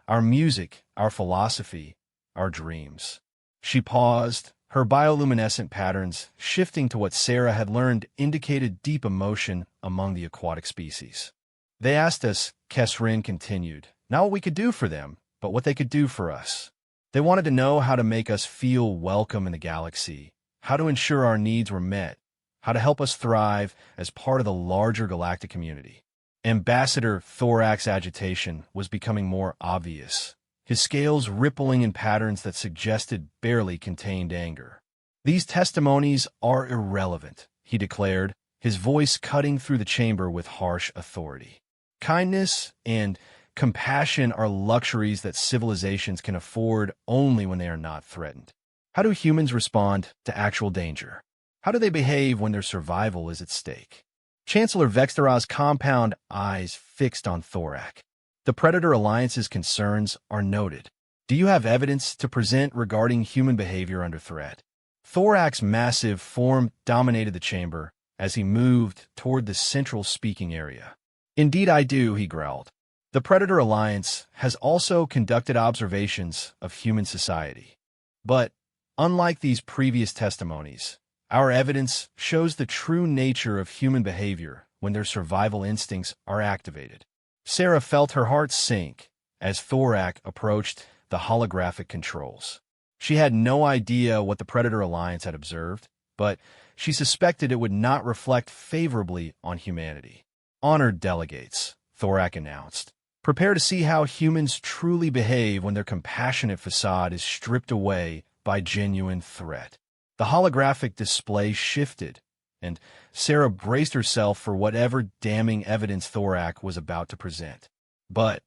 our music, our philosophy, our dreams. She paused, her bioluminescent patterns shifting to what Sarah had learned indicated deep emotion among the aquatic species. They asked us, Kesrin continued, not what we could do for them, but what they could do for us. They wanted to know how to make us feel welcome in the galaxy, how to ensure our needs were met, how to help us thrive as part of the larger galactic community. Ambassador Thorak's agitation was becoming more obvious, his scales rippling in patterns that suggested barely contained anger. These testimonies are irrelevant, he declared, his voice cutting through the chamber with harsh authority. Kindness and compassion are luxuries that civilizations can afford only when they are not threatened. How do humans respond to actual danger? How do they behave when their survival is at stake? Chancellor Vextera's compound eyes fixed on Thorak. The Predator Alliance's concerns are noted. Do you have evidence to present regarding human behavior under threat? Thorak's massive form dominated the chamber as he moved toward the central speaking area. Indeed I do, he growled. The Predator Alliance has also conducted observations of human society. But, unlike these previous testimonies, our evidence shows the true nature of human behavior when their survival instincts are activated. Sarah felt her heart sink as Thorak approached the holographic controls. She had no idea what the Predator Alliance had observed, but she suspected it would not reflect favorably on humanity. Honored delegates, Thorak announced. Prepare to see how humans truly behave when their compassionate facade is stripped away by genuine threat. The holographic display shifted, and Sarah braced herself for whatever damning evidence Thorak was about to present. But,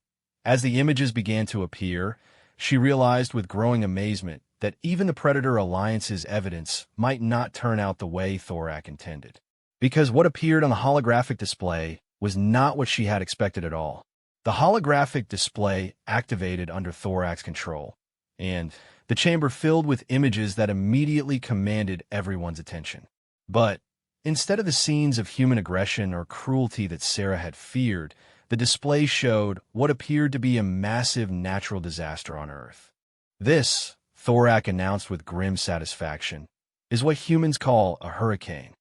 as the images began to appear, she realized with growing amazement that even the Predator Alliance's evidence might not turn out the way Thorak intended. Because what appeared on the holographic display was not what she had expected at all. The holographic display activated under Thorak's control, and the chamber filled with images that immediately commanded everyone's attention. But instead of the scenes of human aggression or cruelty that Sarah had feared, the display showed what appeared to be a massive natural disaster on Earth. This, Thorak announced with grim satisfaction, is what humans call a hurricane.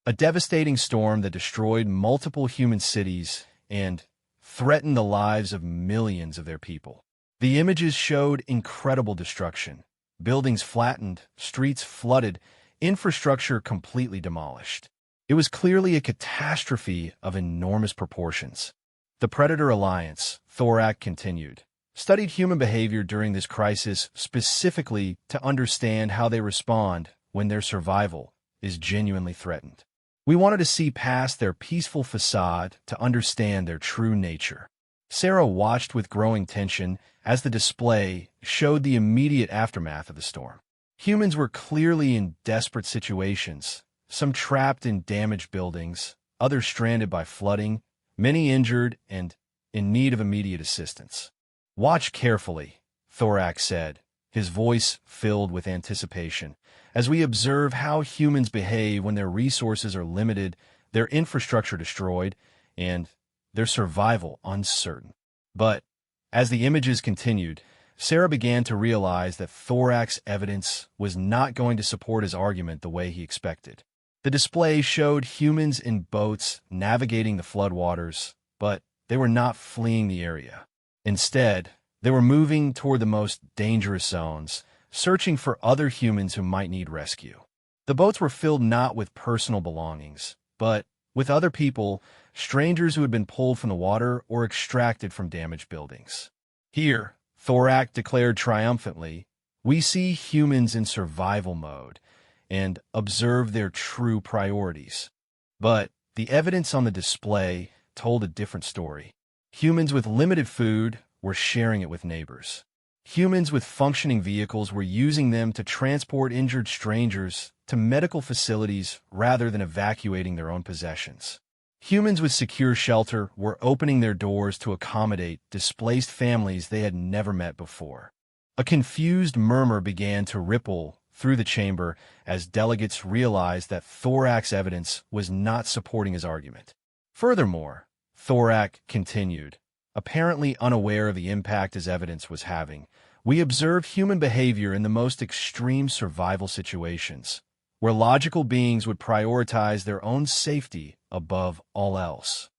A devastating storm that destroyed multiple human cities and threatened the lives of millions of their people. The images showed incredible destruction. Buildings flattened, streets flooded, infrastructure completely demolished. It was clearly a catastrophe of enormous proportions. The Predator Alliance, Thorak continued, studied human behavior during this crisis specifically to understand how they respond when their survival is genuinely threatened. We wanted to see past their peaceful facade to understand their true nature. Sarah watched with growing tension as the display showed the immediate aftermath of the storm. Humans were clearly in desperate situations, some trapped in damaged buildings, others stranded by flooding, many injured and in need of immediate assistance. Watch carefully, Thorak said, his voice filled with anticipation, as we observe how humans behave when their resources are limited, their infrastructure destroyed, and their survival uncertain. But, as the images continued, Sarah began to realize that Thorak's evidence was not going to support his argument the way he expected. The display showed humans in boats navigating the floodwaters, but they were not fleeing the area. Instead, they were moving toward the most dangerous zones, searching for other humans who might need rescue. The boats were filled not with personal belongings, but with other people, strangers who had been pulled from the water or extracted from damaged buildings. Here, Thorak declared triumphantly, we see humans in survival mode and observe their true priorities. But the evidence on the display told a different story. Humans with limited food were sharing it with neighbors. Humans with functioning vehicles were using them to transport injured strangers to medical facilities rather than evacuating their own possessions. Humans with secure shelter were opening their doors to accommodate displaced families they had never met before. A confused murmur began to ripple through the chamber as delegates realized that Thorak's evidence was not supporting his argument. Furthermore, Thorak continued, apparently unaware of the impact his evidence was having, we observe human behavior in the most extreme survival situations, where logical beings would prioritize their own safety above all else.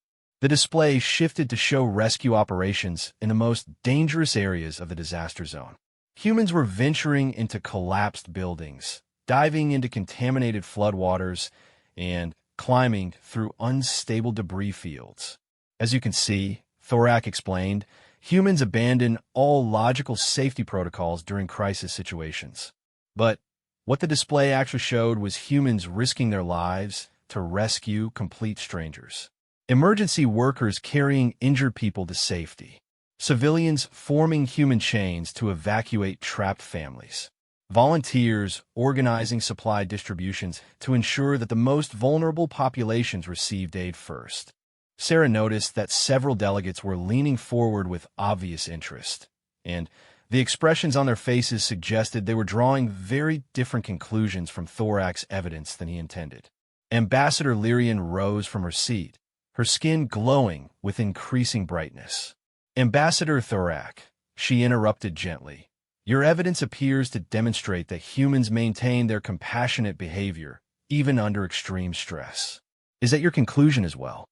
The display shifted to show rescue operations in the most dangerous areas of the disaster zone. Humans were venturing into collapsed buildings, diving into contaminated floodwaters, and climbing through unstable debris fields. As you can see, Thorak explained, humans abandon all logical safety protocols during crisis situations. But what the display actually showed was humans risking their lives to rescue complete strangers. Emergency workers carrying injured people to safety. Civilians forming human chains to evacuate trapped families. Volunteers organizing supply distributions to ensure that the most vulnerable populations received aid first. Sarah noticed that several delegates were leaning forward with obvious interest, and the expressions on their faces suggested they were drawing very different conclusions from Thorak's evidence than he intended. Ambassador Lyrian rose from her seat, her skin glowing with increasing brightness. Ambassador Thorak, she interrupted gently, your evidence appears to demonstrate that humans maintain their compassionate behavior, even under extreme stress. Is that your conclusion as well?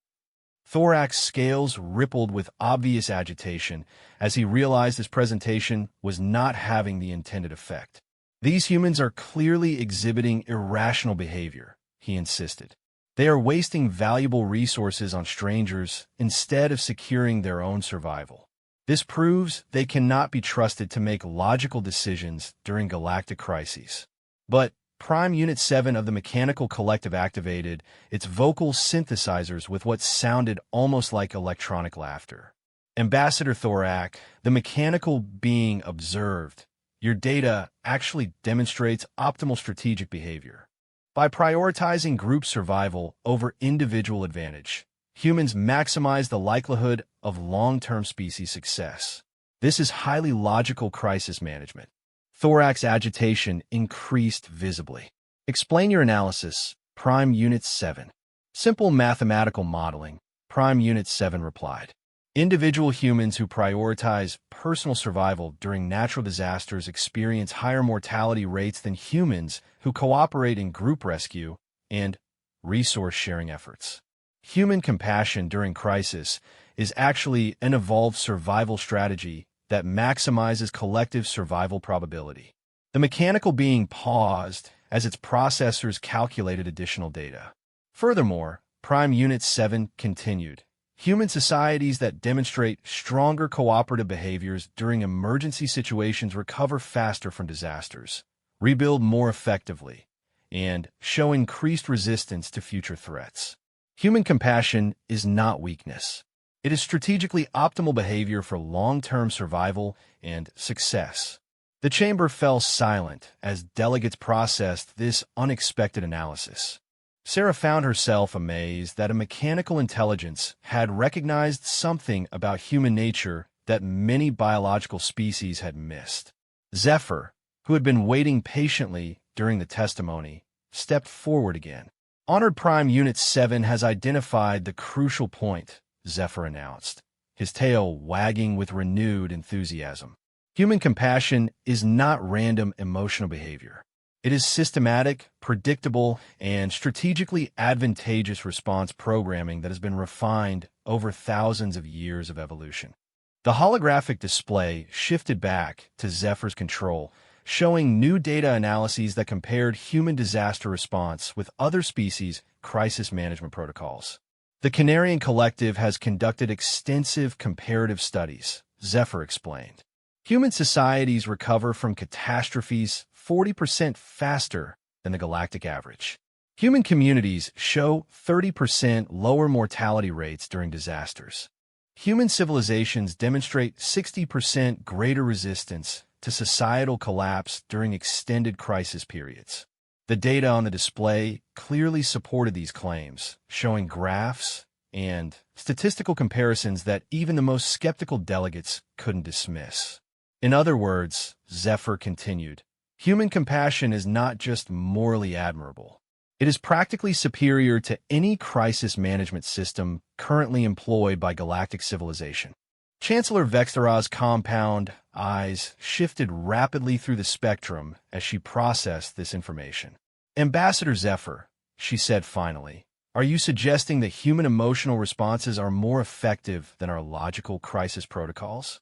Thorak's scales rippled with obvious agitation as he realized his presentation was not having the intended effect. These humans are clearly exhibiting irrational behavior, he insisted. They are wasting valuable resources on strangers instead of securing their own survival. This proves they cannot be trusted to make logical decisions during galactic crises. But Prime Unit 7 of the Mechanical Collective activated its vocal synthesizers with what sounded almost like electronic laughter. Ambassador Thorak, the mechanical being observed, your data actually demonstrates optimal strategic behavior. By prioritizing group survival over individual advantage, humans maximize the likelihood of long-term species success. This is highly logical crisis management. Thorak's agitation increased visibly. Explain your analysis, Prime Unit 7. Simple mathematical modeling, Prime Unit 7 replied. Individual humans who prioritize personal survival during natural disasters experience higher mortality rates than humans who cooperate in group rescue and resource-sharing efforts. Human compassion during crisis is actually an evolved survival strategy that maximizes collective survival probability. The mechanical being paused as its processors calculated additional data. Furthermore, Prime Unit 7 continued. Human societies that demonstrate stronger cooperative behaviors during emergency situations recover faster from disasters, rebuild more effectively, and show increased resistance to future threats. Human compassion is not weakness. It is strategically optimal behavior for long-term survival and success. The chamber fell silent as delegates processed this unexpected analysis. Sarah found herself amazed that a mechanical intelligence had recognized something about human nature that many biological species had missed. Zephyr, who had been waiting patiently during the testimony, stepped forward again. Honored Prime Unit 7 has identified the crucial point, Zephyr announced, his tail wagging with renewed enthusiasm. Human compassion is not random emotional behavior. It is systematic, predictable, and strategically advantageous response programming that has been refined over thousands of years of evolution. The holographic display shifted back to Zephyr's control, showing new data analyses that compared human disaster response with other species' crisis management protocols. The Canarian Collective has conducted extensive comparative studies, Zephyr explained. Human societies recover from catastrophes 40% faster than the galactic average. Human communities show 30% lower mortality rates during disasters. Human civilizations demonstrate 60% greater resistance to societal collapse during extended crisis periods. The data on the display clearly supported these claims, showing graphs and statistical comparisons that even the most skeptical delegates couldn't dismiss. In other words, Zephyr continued, Human compassion is not just morally admirable. It is practically superior to any crisis management system currently employed by galactic civilization. Chancellor Vextera's compound eyes shifted rapidly through the spectrum as she processed this information. Ambassador Zephyr, she said finally, are you suggesting that human emotional responses are more effective than our logical crisis protocols?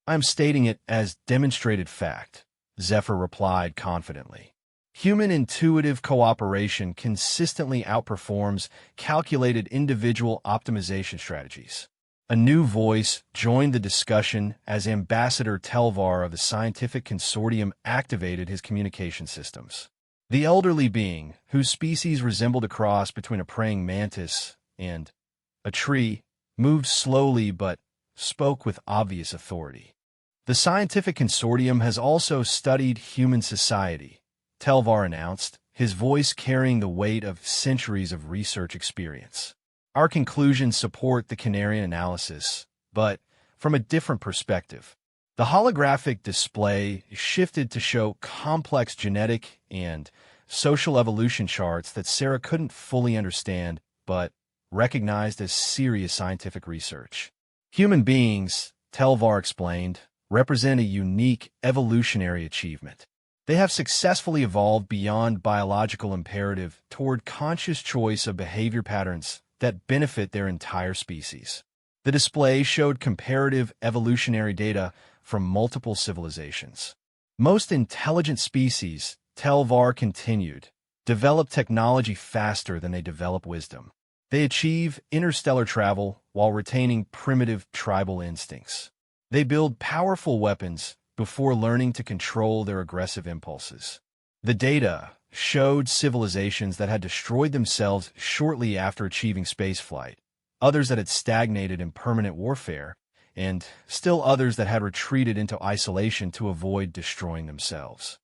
I am stating it as demonstrated fact, Zephyr replied confidently. Human intuitive cooperation consistently outperforms calculated individual optimization strategies. A new voice joined the discussion as Ambassador Telvar of the Scientific Consortium activated his communication systems. The elderly being, whose species resembled a cross between a praying mantis and a tree, moved slowly but spoke with obvious authority. The Scientific Consortium has also studied human society, Telvar announced, his voice carrying the weight of centuries of research experience. Our conclusions support the Canarian analysis, but from a different perspective. The holographic display shifted to show complex genetic and social evolution charts that Sarah couldn't fully understand, but recognized as serious scientific research. Human beings, Telvar explained, represent a unique evolutionary achievement. They have successfully evolved beyond biological imperative toward conscious choice of behavior patterns that benefit their entire species. The display showed comparative evolutionary data from multiple civilizations. Most intelligent species, Telvar continued, develop technology faster than they develop wisdom. They achieve interstellar travel while retaining primitive tribal instincts. They build powerful weapons before learning to control their aggressive impulses. The data showed civilizations that had destroyed themselves shortly after achieving spaceflight, others that had stagnated in permanent warfare, and still others that had retreated into isolation to avoid destroying themselves.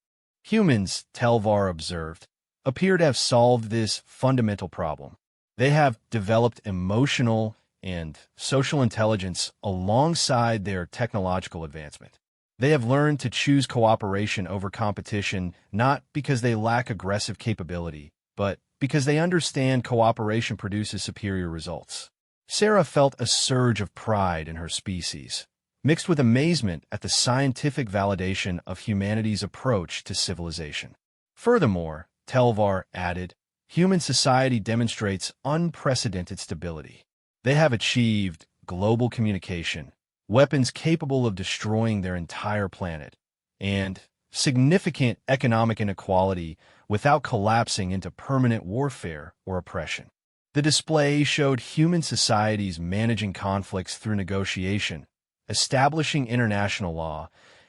Humans, Telvar observed, appear to have solved this fundamental problem. They have developed emotional and social intelligence alongside their technological advancement. They have learned to choose cooperation over competition not because they lack aggressive capability, but because they understand cooperation produces superior results. Sarah felt a surge of pride in her species, mixed with amazement at the scientific validation of humanity's approach to civilization. Furthermore, Telvar added, human society demonstrates unprecedented stability. They have achieved global communication, weapons capable of destroying their entire planet, and significant economic inequality without collapsing into permanent warfare or oppression. The display showed human societies managing conflicts through negotiation, establishing international law,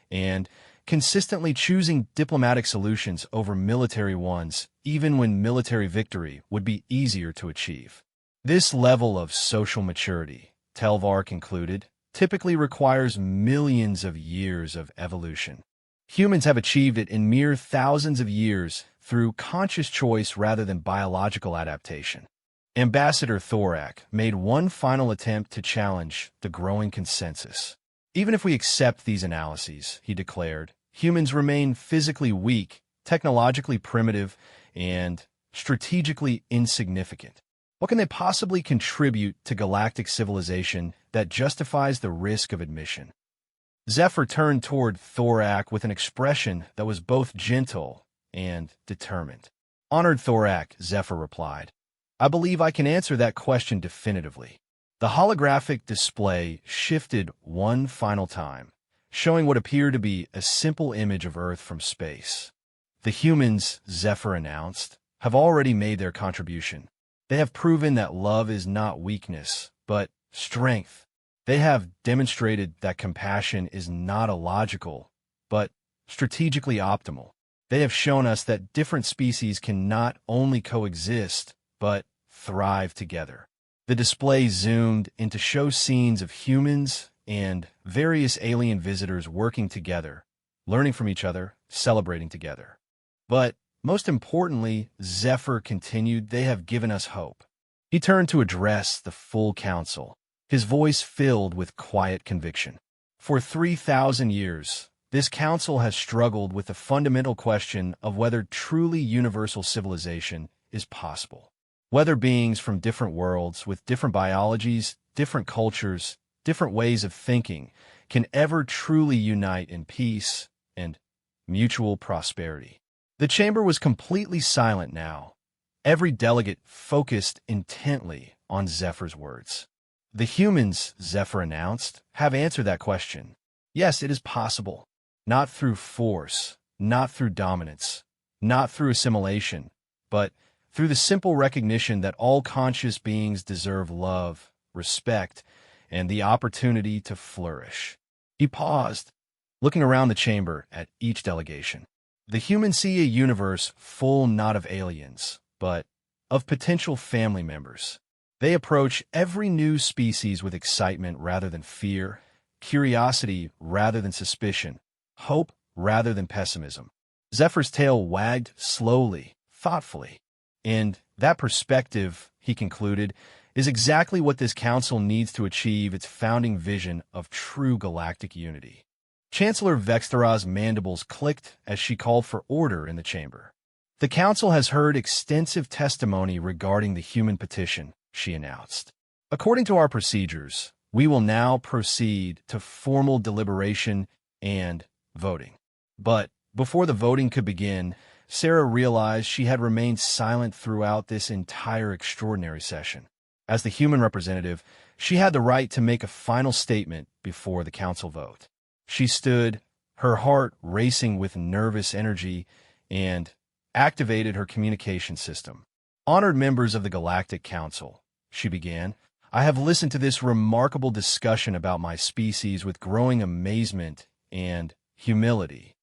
and consistently choosing diplomatic solutions over military ones, even when military victory would be easier to achieve. This level of social maturity, Telvar concluded, typically requires millions of years of evolution. Humans have achieved it in mere thousands of years through conscious choice rather than biological adaptation. Ambassador Thorak made one final attempt to challenge the growing consensus. Even if we accept these analyses, he declared, humans remain physically weak, technologically primitive, and strategically insignificant. What can they possibly contribute to galactic civilization that justifies the risk of admission? Zephyr turned toward Thorak with an expression that was both gentle and determined. Honored Thorak, Zephyr replied, I believe I can answer that question definitively. The holographic display shifted one final time, showing what appeared to be a simple image of Earth from space. The humans, Zephyr announced, have already made their contribution. They have proven that love is not weakness, but strength. They have demonstrated that compassion is not illogical, but strategically optimal. They have shown us that different species can not only coexist, but thrive together. The display zoomed in to show scenes of humans and various alien visitors working together, learning from each other, celebrating together. But most importantly, Zephyr continued, they have given us hope. He turned to address the full council, his voice filled with quiet conviction. For 3,000 years, this council has struggled with the fundamental question of whether truly universal civilization is possible. Whether beings from different worlds with different biologies, different cultures, different ways of thinking can ever truly unite in peace and mutual prosperity. The chamber was completely silent now. Every delegate focused intently on Zephyr's words. The humans, Zephyr announced, have answered that question. Yes, it is possible. Not through force, not through dominance, not through assimilation, but through the simple recognition that all conscious beings deserve love, respect, and the opportunity to flourish. He paused, looking around the chamber at each delegation. The humans see a universe full not of aliens, but of potential family members. They approach every new species with excitement rather than fear, curiosity rather than suspicion, hope rather than pessimism. Zephyr's tail wagged slowly, thoughtfully. And that perspective, he concluded, is exactly what this council needs to achieve its founding vision of true galactic unity. Chancellor Vexthara's mandibles clicked as she called for order in the chamber. The council has heard extensive testimony regarding the human petition, she announced. According to our procedures, we will now proceed to formal deliberation and voting. But before the voting could begin, Sarah realized she had remained silent throughout this entire extraordinary session. As the human representative, she had the right to make a final statement before the council vote. She stood, her heart racing with nervous energy, and activated her communication system. Honored members of the Galactic Council, she began, I have listened to this remarkable discussion about my species with growing amazement and humility.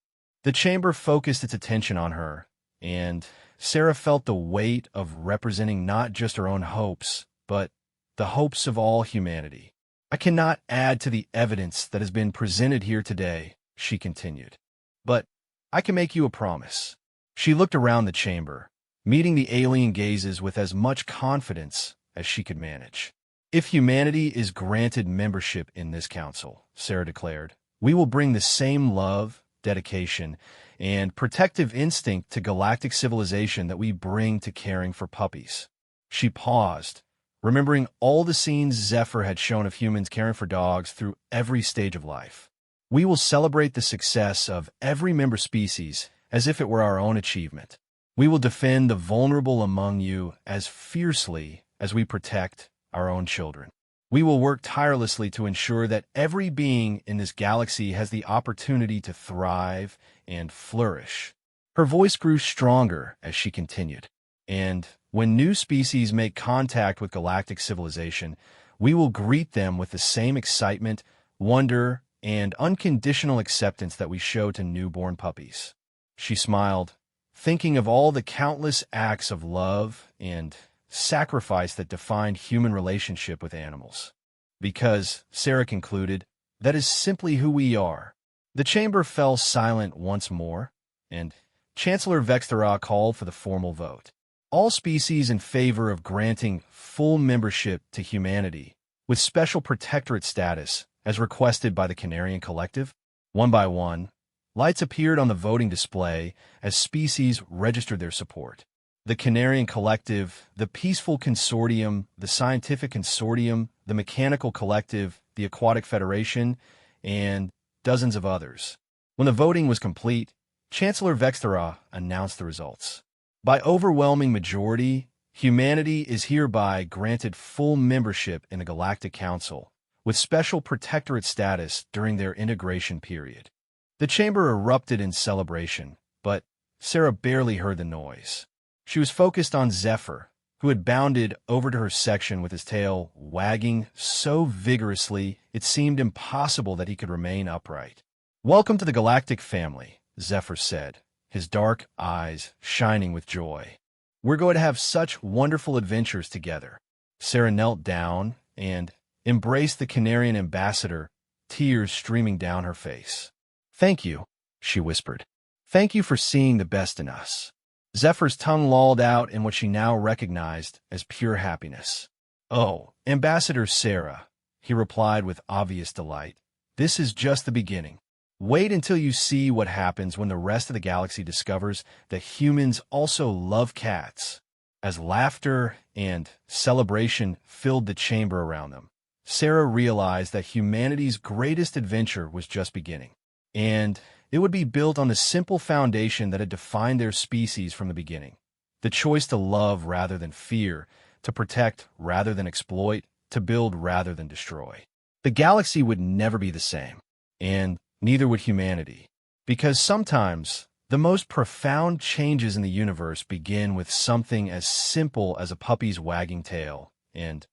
The chamber focused its attention on her, and Sarah felt the weight of representing not just her own hopes, but the hopes of all humanity. I cannot add to the evidence that has been presented here today, she continued, but I can make you a promise. She looked around the chamber, meeting the alien gazes with as much confidence as she could manage. If humanity is granted membership in this council, Sarah declared, we will bring the same love, dedication, and protective instinct to galactic civilization that we bring to caring for puppies. She paused, remembering all the scenes Zephyr had shown of humans caring for dogs through every stage of life. We will celebrate the success of every member species as if it were our own achievement. We will defend the vulnerable among you as fiercely as we protect our own children. We will work tirelessly to ensure that every being in this galaxy has the opportunity to thrive and flourish. Her voice grew stronger as she continued. And when new species make contact with galactic civilization, we will greet them with the same excitement, wonder, and unconditional acceptance that we show to newborn puppies. She smiled, thinking of all the countless acts of love and sacrifice that defined human relationship with animals. Because, Sarah concluded, that is simply who we are. The chamber fell silent once more, and Chancellor Vexthara called for the formal vote. All species in favor of granting full membership to humanity, with special protectorate status, as requested by the Canarian Collective. One by one, lights appeared on the voting display as species registered their support. The Canarian Collective, the Peaceful Consortium, the Scientific Consortium, the Mechanical Collective, the Aquatic Federation, and dozens of others. When the voting was complete, Chancellor Vexthara announced the results. By overwhelming majority, humanity is hereby granted full membership in the Galactic Council, with special protectorate status during their integration period. The chamber erupted in celebration, but Sarah barely heard the noise. She was focused on Zephyr, who had bounded over to her section with his tail wagging so vigorously it seemed impossible that he could remain upright. Welcome to the galactic family, Zephyr said, his dark eyes shining with joy. We're going to have such wonderful adventures together. Sarah knelt down and embraced the Canarian ambassador, tears streaming down her face. Thank you, she whispered. Thank you for seeing the best in us. Zephyr's tongue lolled out in what she now recognized as pure happiness. Oh, Ambassador Sarah, he replied with obvious delight. This is just the beginning. Wait until you see what happens when the rest of the galaxy discovers that humans also love cats. As laughter and celebration filled the chamber around them, Sarah realized that humanity's greatest adventure was just beginning. And it would be built on the simple foundation that had defined their species from the beginning. The choice to love rather than fear, to protect rather than exploit, to build rather than destroy. The galaxy would never be the same, and neither would humanity. Because sometimes, the most profound changes in the universe begin with something as simple as a puppy's wagging tail and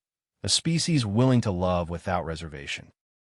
a species willing to love without reservation.